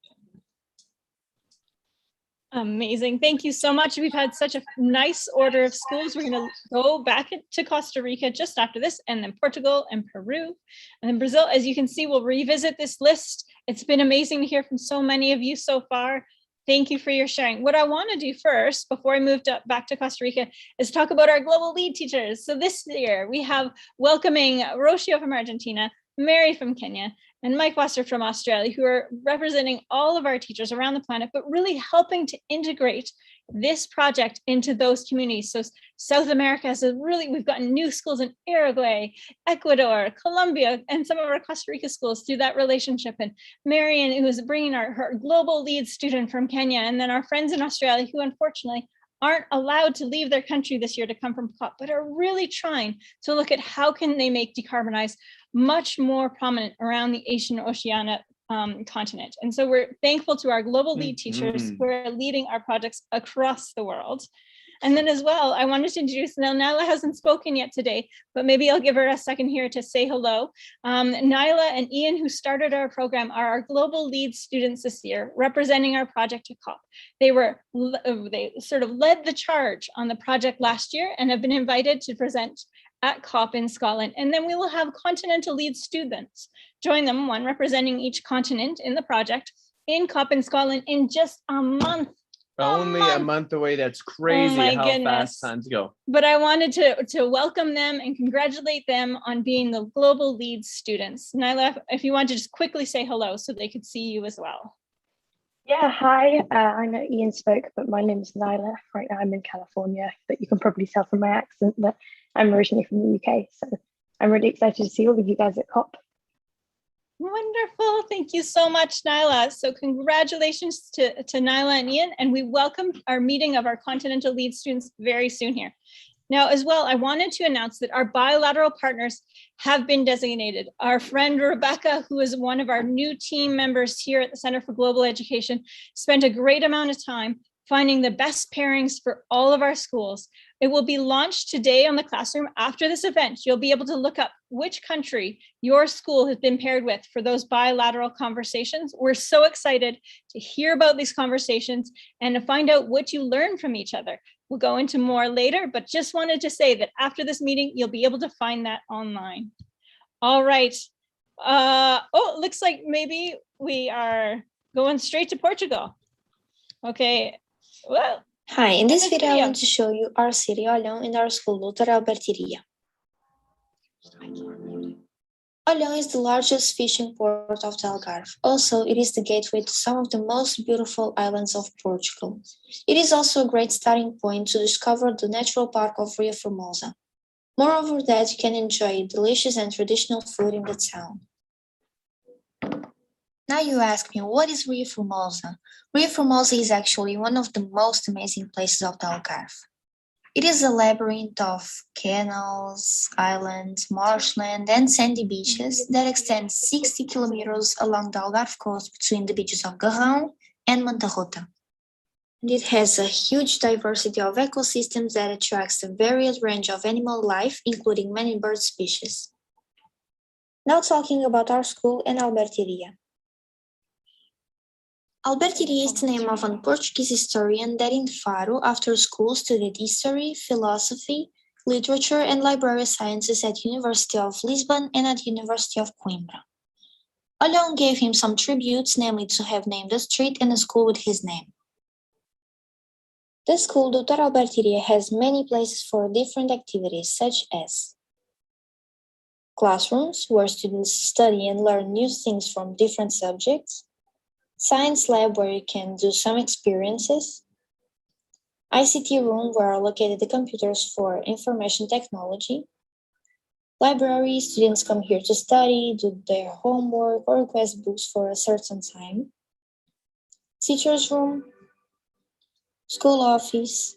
Amazing. Thank you so much. We've had such a nice order of schools. We're going to go back to Costa Rica just after this, and then Portugal and Peru, and then Brazil. As you can see, we'll revisit this list. It's been amazing to hear from so many of you so far. Thank you for your sharing. What I want to do first, before I move back to Costa Rica, is talk about our global lead teachers. So this year, we have welcoming Rocio from Argentina, Mary from Kenya, and Mike Wasser from Australia, who are representing all of our teachers around the planet, but really helping to integrate this project into those communities. So South America has we've gotten new schools in Uruguay, Ecuador, Colombia, and some of our Costa Rica schools through that relationship. And Marian, who is bringing her global lead student from Kenya, and then our friends in Australia, who unfortunately aren't allowed to leave their country this year to come from COP, but are really trying to look at how can they make Decarbonize much more prominent around the Asian Oceania continent. And so we're thankful to our global lead teachers who are leading our projects across the world. And then as well, I wanted to introduce, Nyla hasn't spoken yet today, but maybe I'll give her a second here to say hello. Nyla and Ian, who started our program, are our global lead students this year, representing our project to COP. They sort of led the charge on the project last year and have been invited to present at COP in Scotland. And then we will have continental lead students join them, one representing each continent in the project, in COP in Scotland in just a month. Only a month away. That's crazy how fast times go. But I wanted to welcome them and congratulate them on being the global lead students. Nyla, if you want to just quickly say hello so they could see you as well. Yeah, hi. I know Ian spoke, but my name is Nyla. Right now I'm in California, but you can probably tell from my accent that I'm originally from the UK. So I'm really excited to see all of you guys at COP. Wonderful. Thank you so much, Nyla. So congratulations to Nyla and Ian, and we welcome our meeting of our Continental Lead students very soon here. Now, as well, I wanted to announce that our bilateral partners have been designated. Our friend Rebecca, who is one of our new team members here at the Center for Global Education, spent a great amount of time finding the best pairings for all of our schools. It will be launched today on the classroom. After this event, you'll be able to look up which country your school has been paired with for those bilateral conversations. We're so excited to hear about these conversations and to find out what you learn from each other. We'll go into more later, but just wanted to say that after this meeting, you'll be able to find that online. All right. Oh, it looks like maybe we are going straight to Portugal. Okay. Well, hi, in this video I want to show you our city, Olhão, and our school, Doutor Albertiria. Olhão is the largest fishing port of the Algarve. Also, it is the gateway to some of the most beautiful islands of Portugal. It is also a great starting point to discover the natural park of Rio Formosa. Moreover that, you can enjoy delicious and traditional food in the town. Now you ask me, what is Rio Formosa? Rio Formosa is actually one of the most amazing places of the Algarve. It is a labyrinth of canals, islands, marshland, and sandy beaches that extend 60 kilometers along the Algarve coast between the beaches of Garrão and Montarrota. And it has a huge diversity of ecosystems that attracts a varied range of animal life, including many bird species. Now talking about our school and Albertiria. Albertiria is the name of a Portuguese historian that in Faro, after school, studied history, philosophy, literature, and library sciences at University of Lisbon and at University of Coimbra. Olhão gave him some tributes, namely to have named a street and a school with his name. The school, Doutor Albertiria, has many places for different activities, such as classrooms, where students study and learn new things from different subjects, science lab where you can do some experiences, ICT room where are located the computers for information technology, library, students come here to study, do their homework, or request books for a certain time, teacher's room, school office,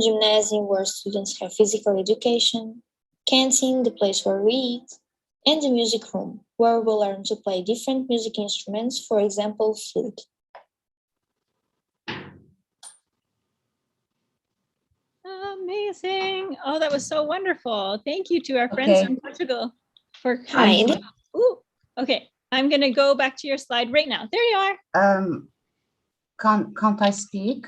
gymnasium where students have physical education, canteen, the place where we eat, and the music room, where we'll learn to play different music instruments, for example, flute. Amazing. Oh, that was so wonderful. Thank you to our friends from Portugal for coming. Hi. Ooh, okay, I'm going to go back to your slide right now. There you are. Can't I speak?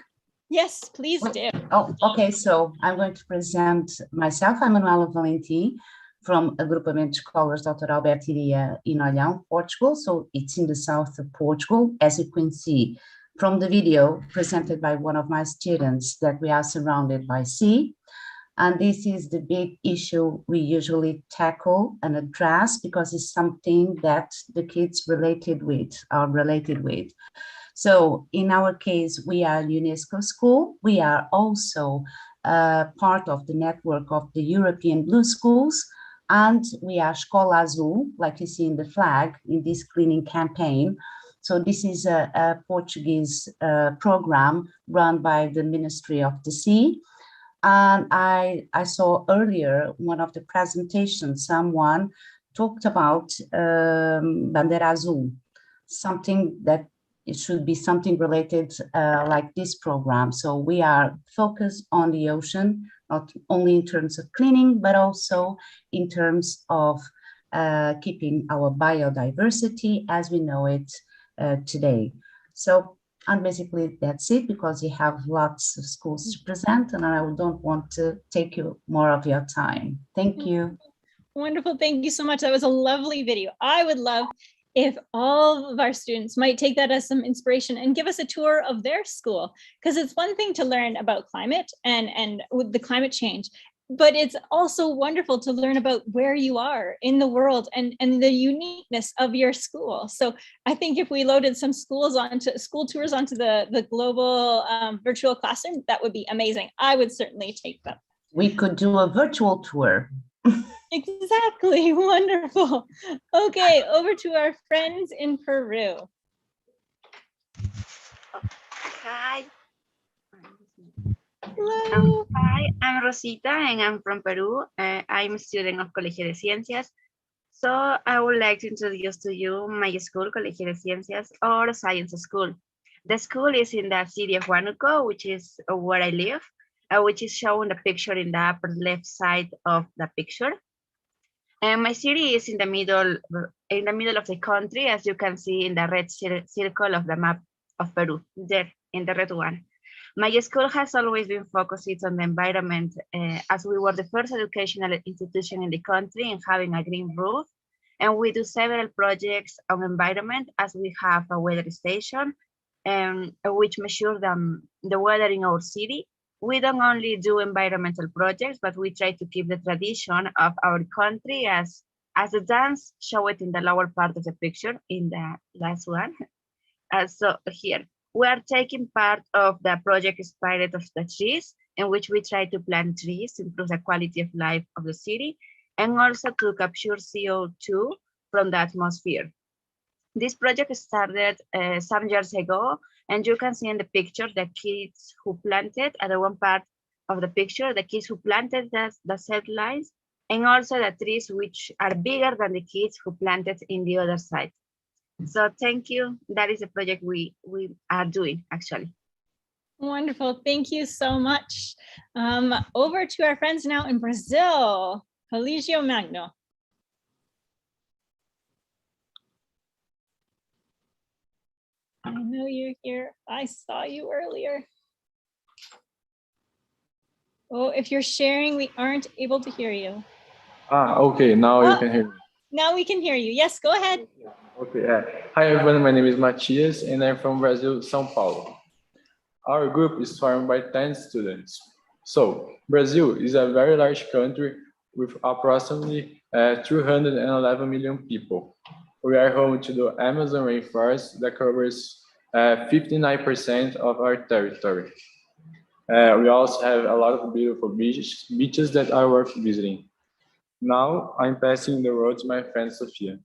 Yes, please do. Oh, okay. So I'm going to present myself. I'm Manuela Valentim from Agrupamento de Escolas Doutor Albertiria in Olhão, Portugal. So it's in the south of Portugal. As you can see from the video presented by one of my students, that we are surrounded by sea. And this is the big issue we usually tackle and address because it's something that the kids are related with. So in our case, we are UNESCO school. We are also part of the network of the European Blue Schools. And we are Escola Azul, like you see in the flag, in this cleaning campaign. So this is a Portuguese program run by the Ministry of the Sea. And I saw earlier one of the presentations, someone talked about Bandeira Azul, something that it should be something related like this program. So we are focused on the ocean, not only in terms of cleaning, but also in terms of keeping our biodiversity as we know it today. So, and basically that's it, because you have lots of schools to present and I don't want to take you more of your time. Thank you. Wonderful. Thank you so much. That was a lovely video. I would love if all of our students might take that as some inspiration and give us a tour of their school, because it's one thing to learn about climate and with the climate change, but it's also wonderful to learn about where you are in the world and the uniqueness of your school. So I think if we loaded some school tours onto the global virtual classroom, that would be amazing. I would certainly take them. We could do a virtual tour. Exactly, wonderful. Okay, over to our friends in Peru. Hi. Hello. Hi, I'm Rosita and I'm from Peru. I'm a student of Colegio de Ciencias. So I would like to introduce to you my school, Colegio de Ciencias, or Science School. The school is in the city of Huánuco, which is where I live, which is shown the picture in the upper left side of the picture. And my city is in the middle of the country, as you can see in the red circle of the map of Peru, there in the red one. My school has always been focused on the environment, as we were the first educational institution in the country in having a green roof. And we do several projects on environment, as we have a weather station, which measures the weather in our city. We don't only do environmental projects, but we try to keep the tradition of our country as the dance show it in the lower part of the picture in the last one. So here, we are taking part of the project Spirit of the Trees, in which we try to plant trees to improve the quality of life of the city, and also to capture CO2 from the atmosphere. This project started some years ago, and you can see in the picture the kids who planted at the one part of the picture, the kids who planted the set lines, and also the trees which are bigger than the kids who planted in the other side. So thank you. That is a project we are doing actually. Wonderful. Thank you so much. Over to our friends now in Brazil. Colegio Magno. I know you're here. I saw you earlier. Oh, if you're sharing, we aren't able to hear you. Okay, now you can hear me. Now we can hear you. Yes, go ahead. Okay, hi everyone, my name is Matias and I'm from Brazil, São Paulo. Our group is formed by 10 students. So, Brazil is a very large country with approximately 211 million people. We are home to the Amazon rainforest that covers 59% of our territory. We also have a lot of beautiful beaches that are worth visiting. Now, I'm passing the road to my friend Sofia.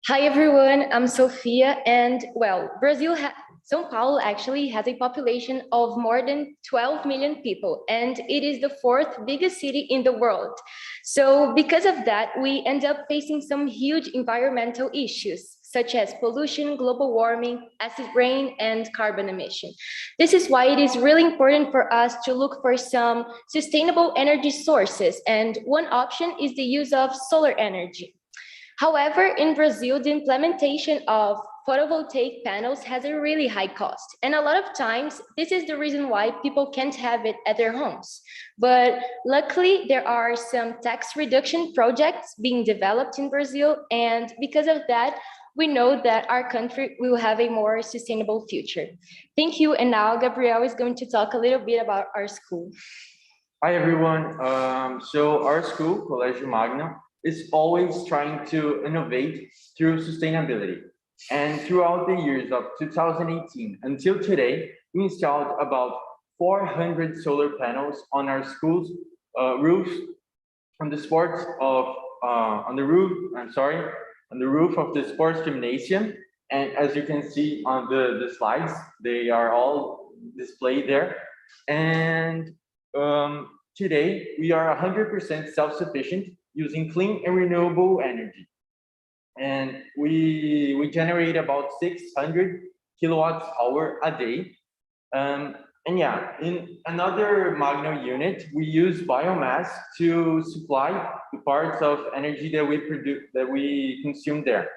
Hi everyone, I'm Sofia, and well, São Paulo actually has a population of more than 12 million people, and it is the 4th biggest city in the world. So because of that, we end up facing some huge environmental issues, such as pollution, global warming, acid rain, and carbon emission. This is why it is really important for us to look for some sustainable energy sources, and one option is the use of solar energy. However, in Brazil, the implementation of photovoltaic panels has a really high cost. And a lot of times, this is the reason why people can't have it at their homes. But luckily, there are some tax reduction projects being developed in Brazil. And because of that, we know that our country will have a more sustainable future. Thank you. And now Gabriel is going to talk a little bit about our school. Hi, everyone. So our school, Colegio Magno, is always trying to innovate through sustainability. And throughout the years of 2018 until today, we installed about 400 solar panels on our school's roofs, on the roof of the sports gymnasium. And as you can see on the slides, they are all displayed there. And today we are 100% self-sufficient using clean and renewable energy. And we generate about 600 kilowatts hour a day. And yeah, in another Magno unit, we use biomass to supply the parts of energy that we produce, that we consume there.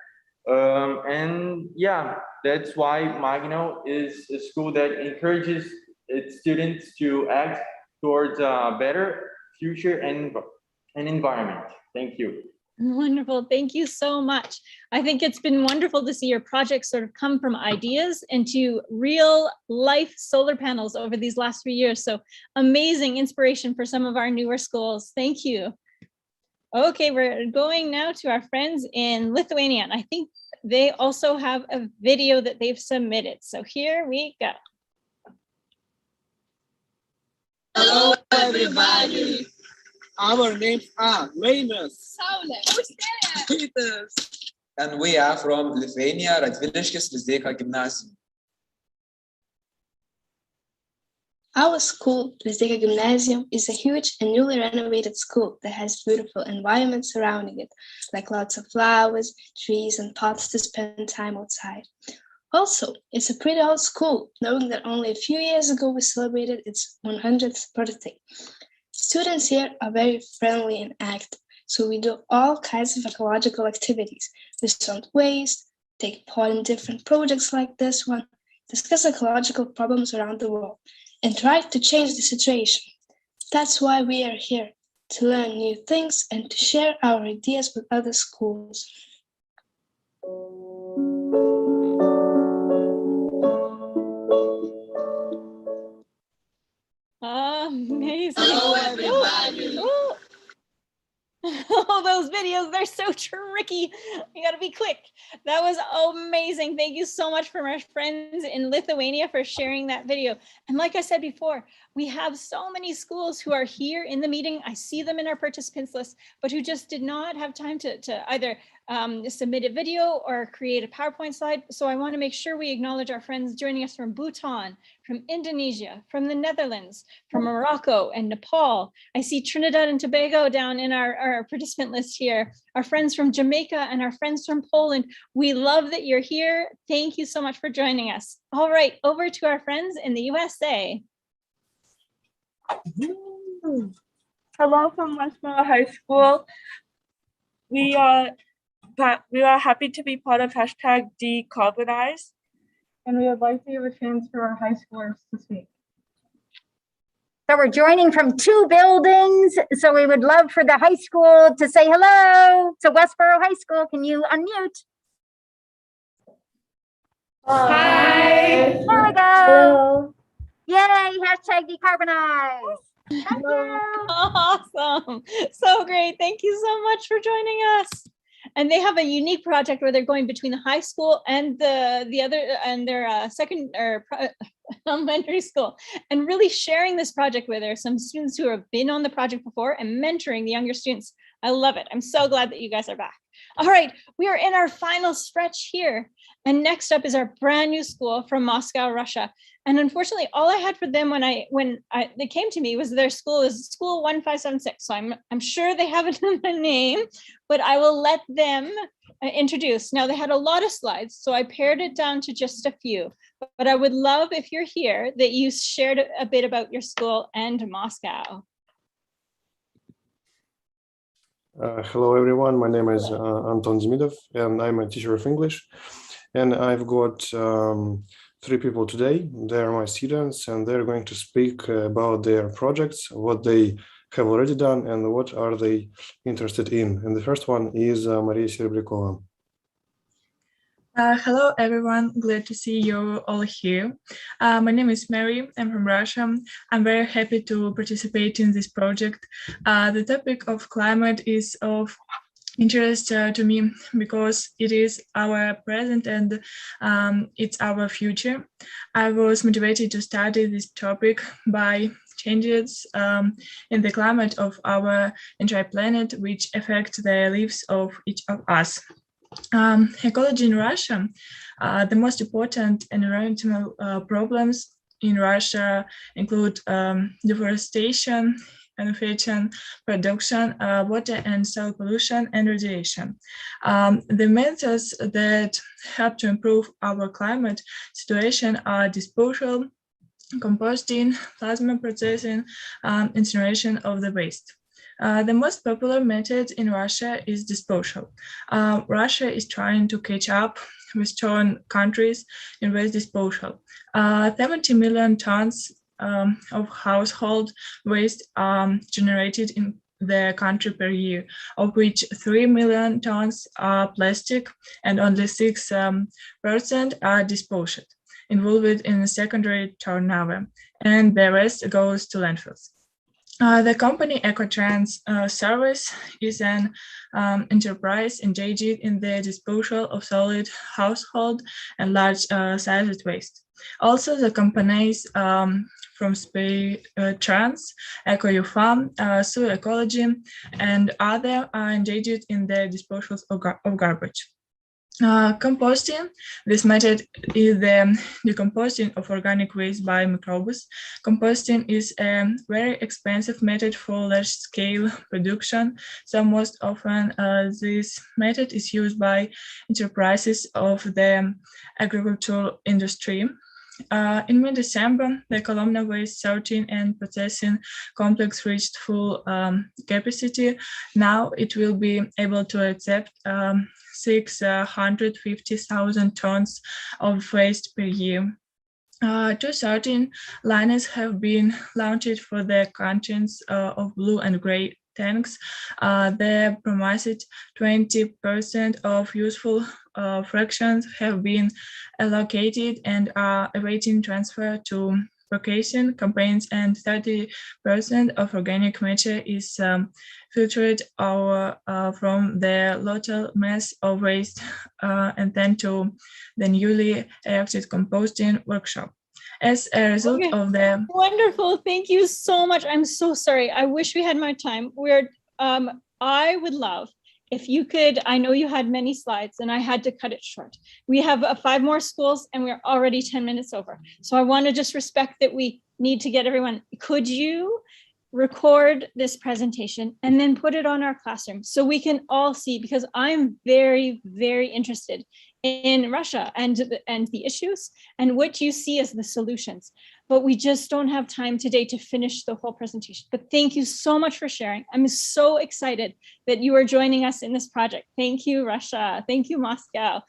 And yeah, that's why Magno is a school that encourages its students to act towards a better future and environment. Thank you. Wonderful. Thank you so much. I think it's been wonderful to see your project sort of come from ideas into real life solar panels over these last 3 years. So amazing inspiration for some of our newer schools. Thank you. Okay, we're going now to our friends in Lithuania. And I think they also have a video that they've submitted. So here we go. Hello, everybody. Our names are Linus, Peters, and we are from Lithuania, Radviliškis Lizdeka Gymnasium. Our school, Lizdeka Gymnasium, is a huge and newly renovated school that has beautiful environment surrounding it, like lots of flowers, trees, and pots to spend time outside. Also, it's a pretty old school, knowing that only a few years ago we celebrated its 100th birthday. Students here are very friendly and active, so we do all kinds of ecological activities. We sort waste, take part in different projects like this one, discuss ecological problems around the world, and try to change the situation. That's why we are here, to learn new things and to share our ideas with other schools. Amazing. Hello, everybody. Ooh. Oh, those videos, they're so tricky. You gotta be quick. That was amazing. Thank you so much for my friends in Lithuania for sharing that video. And like I said before, we have so many schools who are here in the meeting. I see them in our participants list, but who just did not have time to either submit a video or create a PowerPoint slide. So I want to make sure we acknowledge our friends joining us from Bhutan, from Indonesia, from the Netherlands, from Morocco and Nepal. I see Trinidad and Tobago down in our participant list here, our friends from Jamaica and our friends from Poland. We love that you're here. Thank you so much for joining us. All right, over to our friends in the USA. Hello from Westboro High School. We are happy to be part of hashtag Decarbonize, and we would like to give a chance for our high schoolers to speak. So we're joining from 2 buildings, so we would love for the high school to say hello to Westboro High School. Can you unmute? Hi. There we go. Hello. Yay, hashtag Decarbonize. Thank you. Awesome. So great. Thank you so much for joining us. And they have a unique project where they're going between the high school and the other and their second or elementary school, and really sharing this project where there are some students who have been on the project before and mentoring the younger students. I love it. I'm so glad that you guys are back. All right, we are in our final stretch here. And next up is our brand new school from Moscow, Russia. And unfortunately, all I had for them when they came to me was their school is School 1576. So I'm sure they have it in the name, but I will let them introduce. Now they had a lot of slides, so I pared it down to just a few. But I would love, if you're here, that you shared a bit about your school and Moscow. Hello, everyone. My name is Anton Demidov, and I'm a teacher of English. And I've got 3 people today. They're my students, and they're going to speak about their projects, what they have already done, and what are they interested in. And the first one is Maria Serebryakova. Hello, everyone. Glad to see you all here. My name is Mary. I'm from Russia. I'm very happy to participate in this project. The topic of climate is of interest to me because it is our present and it's our future. I was motivated to study this topic by changes in the climate of our entire planet, which affect the lives of each of us. Ecology in Russia, the most important environmental problems in Russia include deforestation, manufacturing, production, water and soil pollution, and radiation. The methods that help to improve our climate situation are disposal, composting, plasma processing, incineration of the waste. The most popular method in Russia is disposal. Russia is trying to catch up Western countries in waste disposal. 70 million tons of household waste are generated in the country per year, of which 3 million tons are plastic and only 6% are disposed, involved in secondary turnover, and the rest goes to landfills. The company Ecotrans Service is an enterprise engaged in the disposal of solid household and large-sized waste. Also, the companies from space, trans, eco-farm, soil ecology, and other are engaged in the disposal of garbage. Composting. This method is the decomposing of organic waste by microbes. Composting is a very expensive method for large-scale production, so most often this method is used by enterprises of the agricultural industry. In mid-December, the Colombia waste sorting and processing complex reached full capacity. Now it will be able to accept 650,000 tons of waste per year. 2 sorting lines have been launched for the contents of blue and gray tanks. The promised 20% of useful fractions have been allocated and are awaiting transfer to vocation campaigns, and 30% of organic matter is filtered from the local mass of waste and then to the newly erected composting workshop. As a result of the— Wonderful, thank you so much. I'm so sorry. I wish we had more time. I would love if you could, I know you had many slides and I had to cut it short. We have 5 more schools and we're already 10 minutes over. So I want to just respect that we need to get everyone. Could you record this presentation and then put it on our classroom so we can all see, because I'm very, very interested in Russia and the issues and what you see as the solutions. But we just don't have time today to finish the whole presentation. But thank you so much for sharing. I'm so excited that you are joining us in this project. Thank you, Russia. Thank you, Moscow.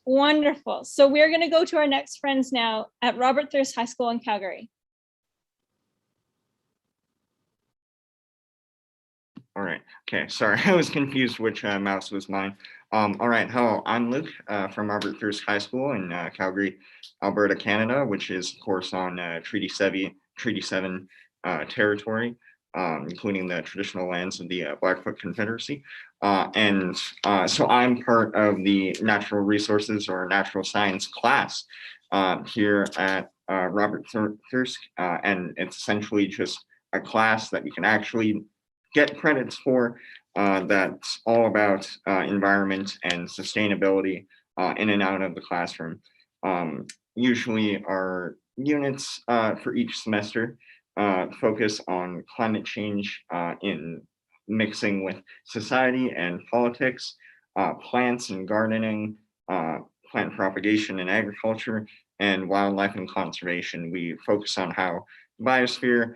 Wonderful. So we're going to go to our next friends now at Robert Thirst High School in Calgary. All right. Okay. Sorry, I was confused which mouse was mine. All right. Hello, I'm Luke from Robert Thirst High School in Calgary, Alberta, Canada, which is, of course, on Treaty 7 territory, including the traditional lands of the Blackfoot Confederacy. So I'm part of the Natural Resources or Natural Science class here at Robert Thirst, and it's essentially just a class that you can actually get credits for, that's all about environment and sustainability in and out of the classroom. Usually our units for each semester focus on climate change in mixing with society and politics, plants and gardening, plant propagation and agriculture, and wildlife and conservation. We focus on how biosphere,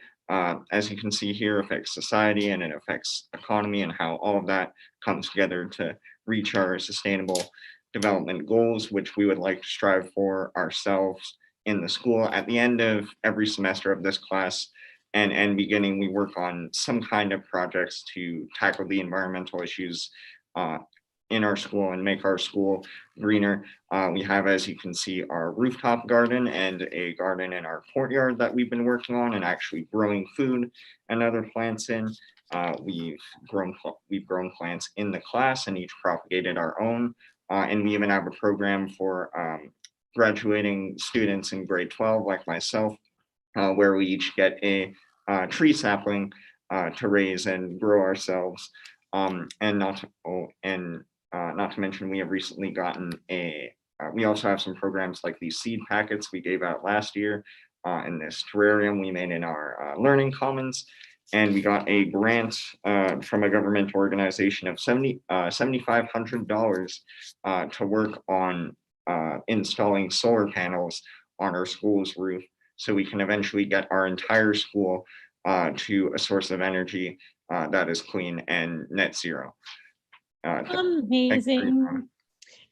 as you can see here, affects society and it affects economy, and how all of that comes together to reach our sustainable development goals, which we would like to strive for ourselves in the school. At the end of every semester of this class and beginning, we work on some kind of projects to tackle the environmental issues in our school and make our school greener. We have, as you can see, our rooftop garden and a garden in our courtyard that we've been working on and actually growing food and other plants in. We've grown plants in the class and each propagated our own. And we even have a program for graduating students in grade 12, like myself, where we each get a tree sapling to raise and grow ourselves. And not to mention, we have recently gotten we also have some programs like these seed packets we gave out last year in this terrarium we made in our Learning Commons. And we got a grant from a government organization of $7,500 to work on installing solar panels on our school's roof, so we can eventually get our entire school to a source of energy that is clean and net zero. Amazing.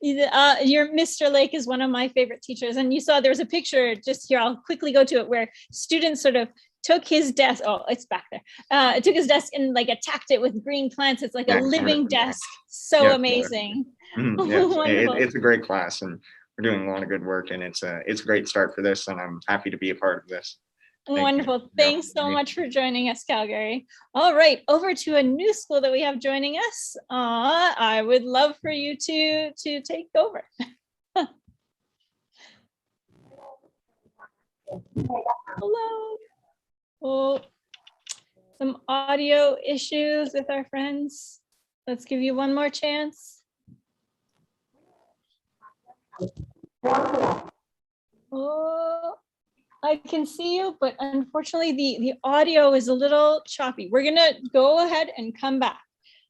Your Mr. Lake is one of my favorite teachers, and you saw there was a picture just here, I'll quickly go to it, where students sort of took his desk, oh, it's back there, took his desk and like attacked it with green plants. It's like a living desk. So amazing. It's a great class, and we're doing a lot of good work, and it's a great start for this, and I'm happy to be a part of this. Wonderful. Thanks so much for joining us, Calgary. All right, over to a new school that we have joining us. I would love for you to take over. Hello. Oh, some audio issues with our friends. Let's give you one more chance. Oh, I can see you, but unfortunately the audio is a little choppy. We're gonna go ahead and come back.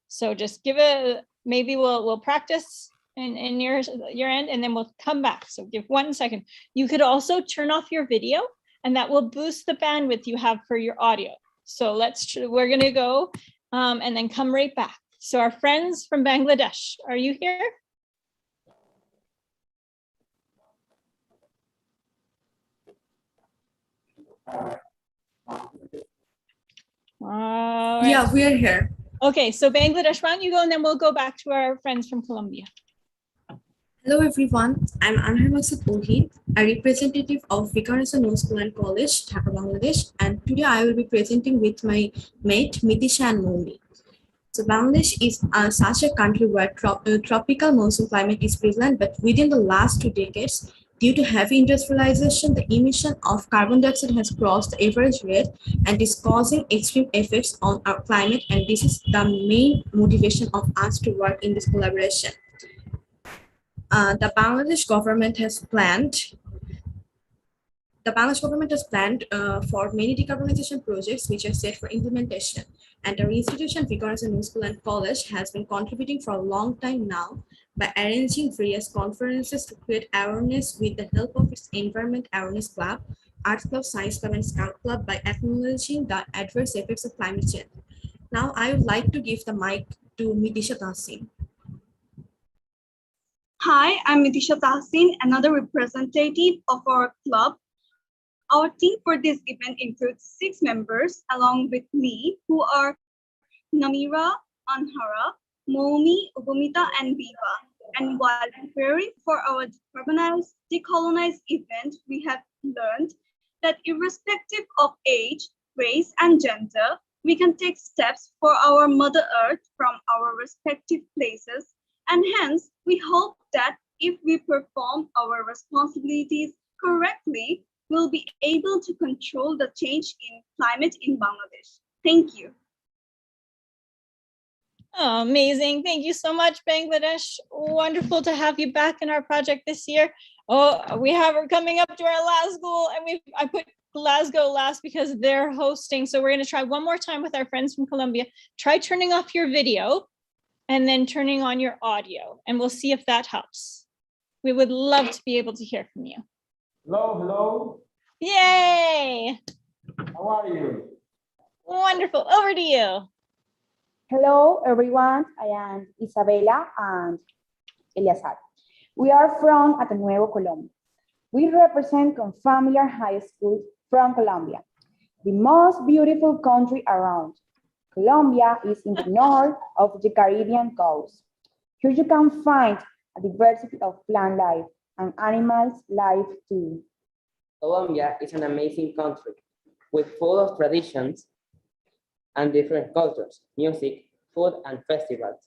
So just give it, maybe we'll practice in your end, and then we'll come back. So give 1 second. You could also turn off your video, and that will boost the bandwidth you have for your audio. So we're gonna go and then come right back. So our friends from Bangladesh, are you here? Yeah, we are here. Okay, so Bangladesh, why don't you go, and then we'll go back to our friends from Colombia. Hello everyone, I'm Anhar Maksud Ohi, a representative of Vikarasa School and College, Dhaka, Bangladesh, and today I will be presenting with my mate Mitisha and Momi. So Bangladesh is such a country where tropical monsoon climate is prevalent, but within the last 2 decades, due to heavy industrialization, the emission of carbon dioxide has crossed the average rate and is causing extreme effects on our climate, and this is the main motivation of us to work in this collaboration. The Bangladesh government has planned for many decarbonization projects which are set for implementation. And our institution, Vikarasa School and College, has been contributing for a long time now by arranging various conferences to create awareness with the help of its Environment Awareness Club, Arts Club, Science Club, and Scout Club by acknowledging the adverse effects of climate change. Now, I would like to give the mic to Mitisha Tahsin. Hi, I'm Mitisha Tahsin, another representative of our club. Our team for this event includes 6 members, along with me, who are Namira, Anhara, Momi, Ubumita, and Viva. And while preparing for our Decolonize event, we have learned that irrespective of age, race, and gender, we can take steps for our Mother Earth from our respective places. And hence, we hope that if we perform our responsibilities correctly, we'll be able to control the change in climate in Bangladesh. Thank you. Oh, amazing. Thank you so much, Bangladesh. Wonderful to have you back in our project this year. Oh, we're coming up to our last goal, and I put Glasgow last because they're hosting. So we're going to try one more time with our friends from Colombia. Try turning off your video and then turning on your audio, and we'll see if that helps. We would love to be able to hear from you. Hello, hello. Yay! How are you? Wonderful. Over to you. Hello, everyone. I am Isabela and Eliazar. We are from Atenuevo, Colombia. We represent Confamiliar High School from Colombia, the most beautiful country around. Colombia is in the north of the Caribbean coast. Here you can find a diversity of plant life and animals life too. Colombia is an amazing country with full of traditions and different cultures, music, food, and festivals.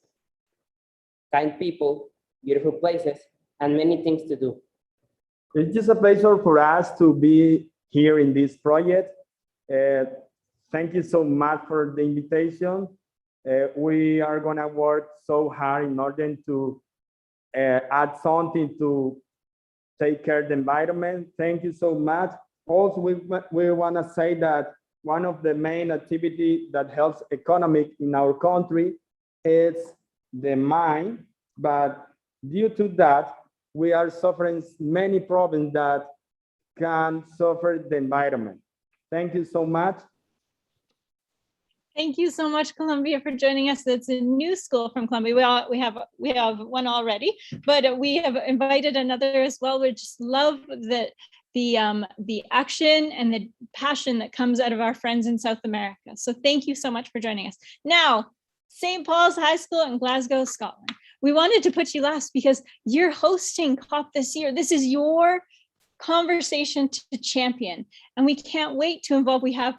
Kind people, beautiful places, and many things to do. It's just a pleasure for us to be here in this project. Thank you so much for the invitation. We are gonna work so hard in order to add something to take care of the environment. Thank you so much. Also, we wanna say that one of the main activities that helps economic in our country is the mine, but due to that, we are suffering many problems that can suffer the environment. Thank you so much. Thank you so much, Colombia, for joining us. It's a new school from Colombia. We have one already, but we have invited another as well. We just love the action and the passion that comes out of our friends in South America. So thank you so much for joining us. Now, St. Paul's High School in Glasgow, Scotland. We wanted to put you last because you're hosting COP this year. This is your conversation to champion, and we can't wait to involve. We have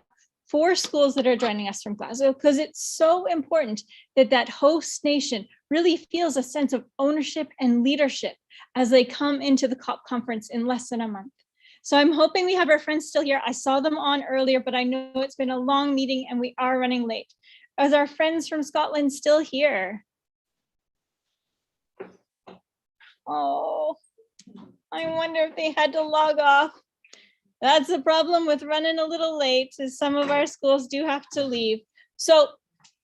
4 schools that are joining us from Glasgow because it's so important that host nation really feels a sense of ownership and leadership as they come into the COP conference in less than a month. So I'm hoping we have our friends still here. I saw them on earlier, but I know it's been a long meeting and we are running late. Is our friends from Scotland still here? Oh, I wonder if they had to log off. That's the problem with running a little late, is some of our schools do have to leave. So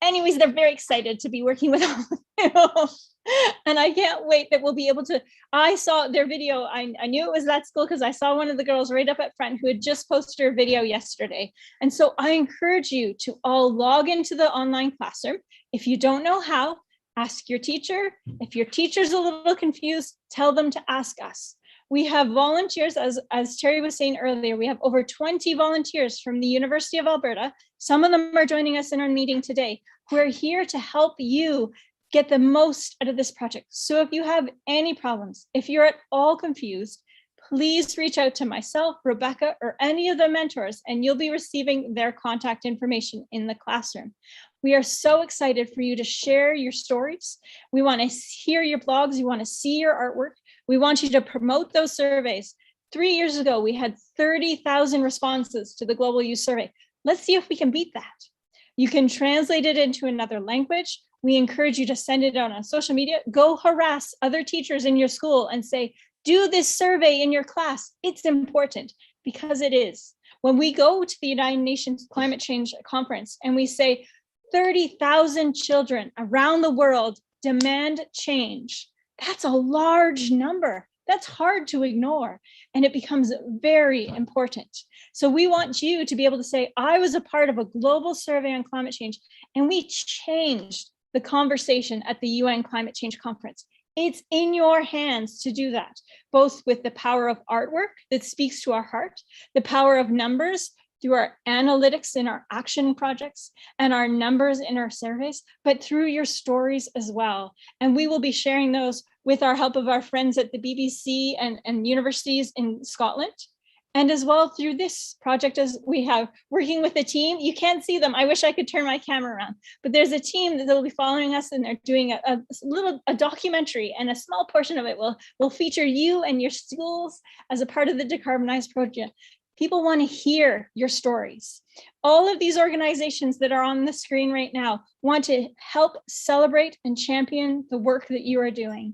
anyways, they're very excited to be working with all of you. And I can't wait that we'll be able to, I saw their video. I knew it was that school because I saw one of the girls right up at front who had just posted her video yesterday. And so I encourage you to all log into the online classroom. If you don't know how, ask your teacher. If your teacher's a little confused, tell them to ask us. We have volunteers, as Terry was saying earlier, we have over 20 volunteers from the University of Alberta. Some of them are joining us in our meeting today, who are here to help you get the most out of this project. So if you have any problems, if you're at all confused, please reach out to myself, Rebecca, or any of the mentors, and you'll be receiving their contact information in the classroom. We are so excited for you to share your stories. We want to hear your blogs. We want to see your artwork. We want you to promote those surveys. 3 years ago, we had 30,000 responses to the Global Youth Survey. Let's see if we can beat that. You can translate it into another language. We encourage you to send it out on social media. Go harass other teachers in your school and say, do this survey in your class. It's important, because it is. When we go to the United Nations Climate Change Conference and we say 30,000 children around the world demand change, that's a large number. That's hard to ignore, and it becomes very important. So we want you to be able to say, I was a part of a global survey on climate change, and we changed the conversation at the UN Climate Change Conference. It's in your hands to do that, both with the power of artwork that speaks to our heart, the power of numbers through our analytics in our action projects and our numbers in our surveys, but through your stories as well. And we will be sharing those with our help of our friends at the BBC and universities in Scotland. And as well through this project, as we have working with a team. You can't see them. I wish I could turn my camera around, but there's a team that will be following us, and they're doing a documentary, and a small portion of it will feature you and your schools as a part of the Decarbonize project. People want to hear your stories. All of these organizations that are on the screen right now want to help celebrate and champion the work that you are doing.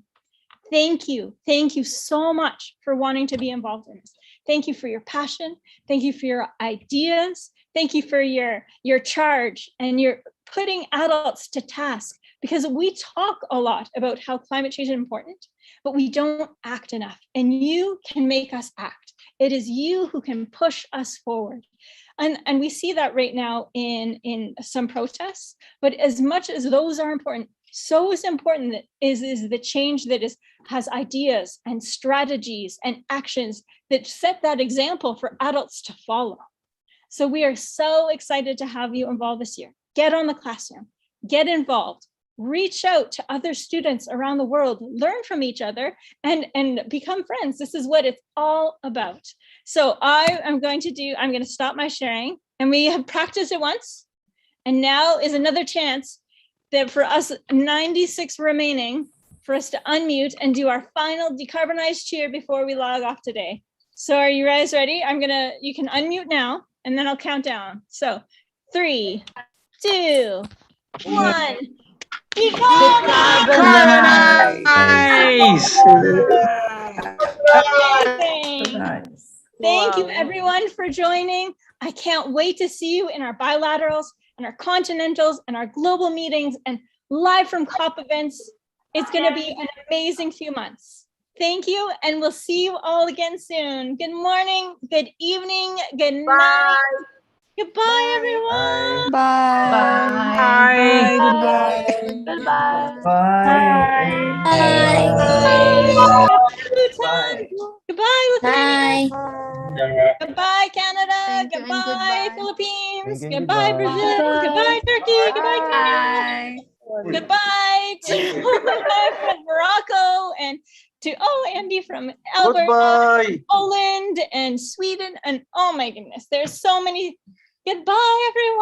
Thank you. Thank you so much for wanting to be involved in this. Thank you for your passion. Thank you for your ideas. Thank you for your charge and your putting adults to task, because we talk a lot about how climate change is important, but we don't act enough, and you can make us act. It is you who can push us forward. And we see that right now in some protests, but as much as those are important, so is important that is the change that has ideas and strategies and actions that set that example for adults to follow. So we are so excited to have you involved this year. Get on the classroom, get involved, reach out to other students around the world, learn from each other, and become friends. This is what it's all about. So I'm going to stop my sharing, and we have practiced it once, and now is another chance that for us 96 remaining, for us to unmute and do our final Decarbonize cheer before we log off today. So are you guys ready? You can unmute now, and then I'll count down. So 3, 2, 1. Nice. Thank you everyone for joining. I can't wait to see you in our bilaterals and our continentals and our global meetings and live from COP events. It's going to be an amazing few months. Thank you, and we'll see you all again soon. Good morning, good evening, good night. Goodbye, everyone. Bye. Bye. Goodbye. Goodbye. Bye. Bye. Goodbye, Lithuania. Goodbye, Canada. Goodbye, Philippines. Goodbye, Brazil. Goodbye, Turkey. Goodbye, Kenya. Goodbye to my friend Morocco, and to Andy from Alberta, Poland, and Sweden, and oh my goodness, there's so many. Goodbye, everyone.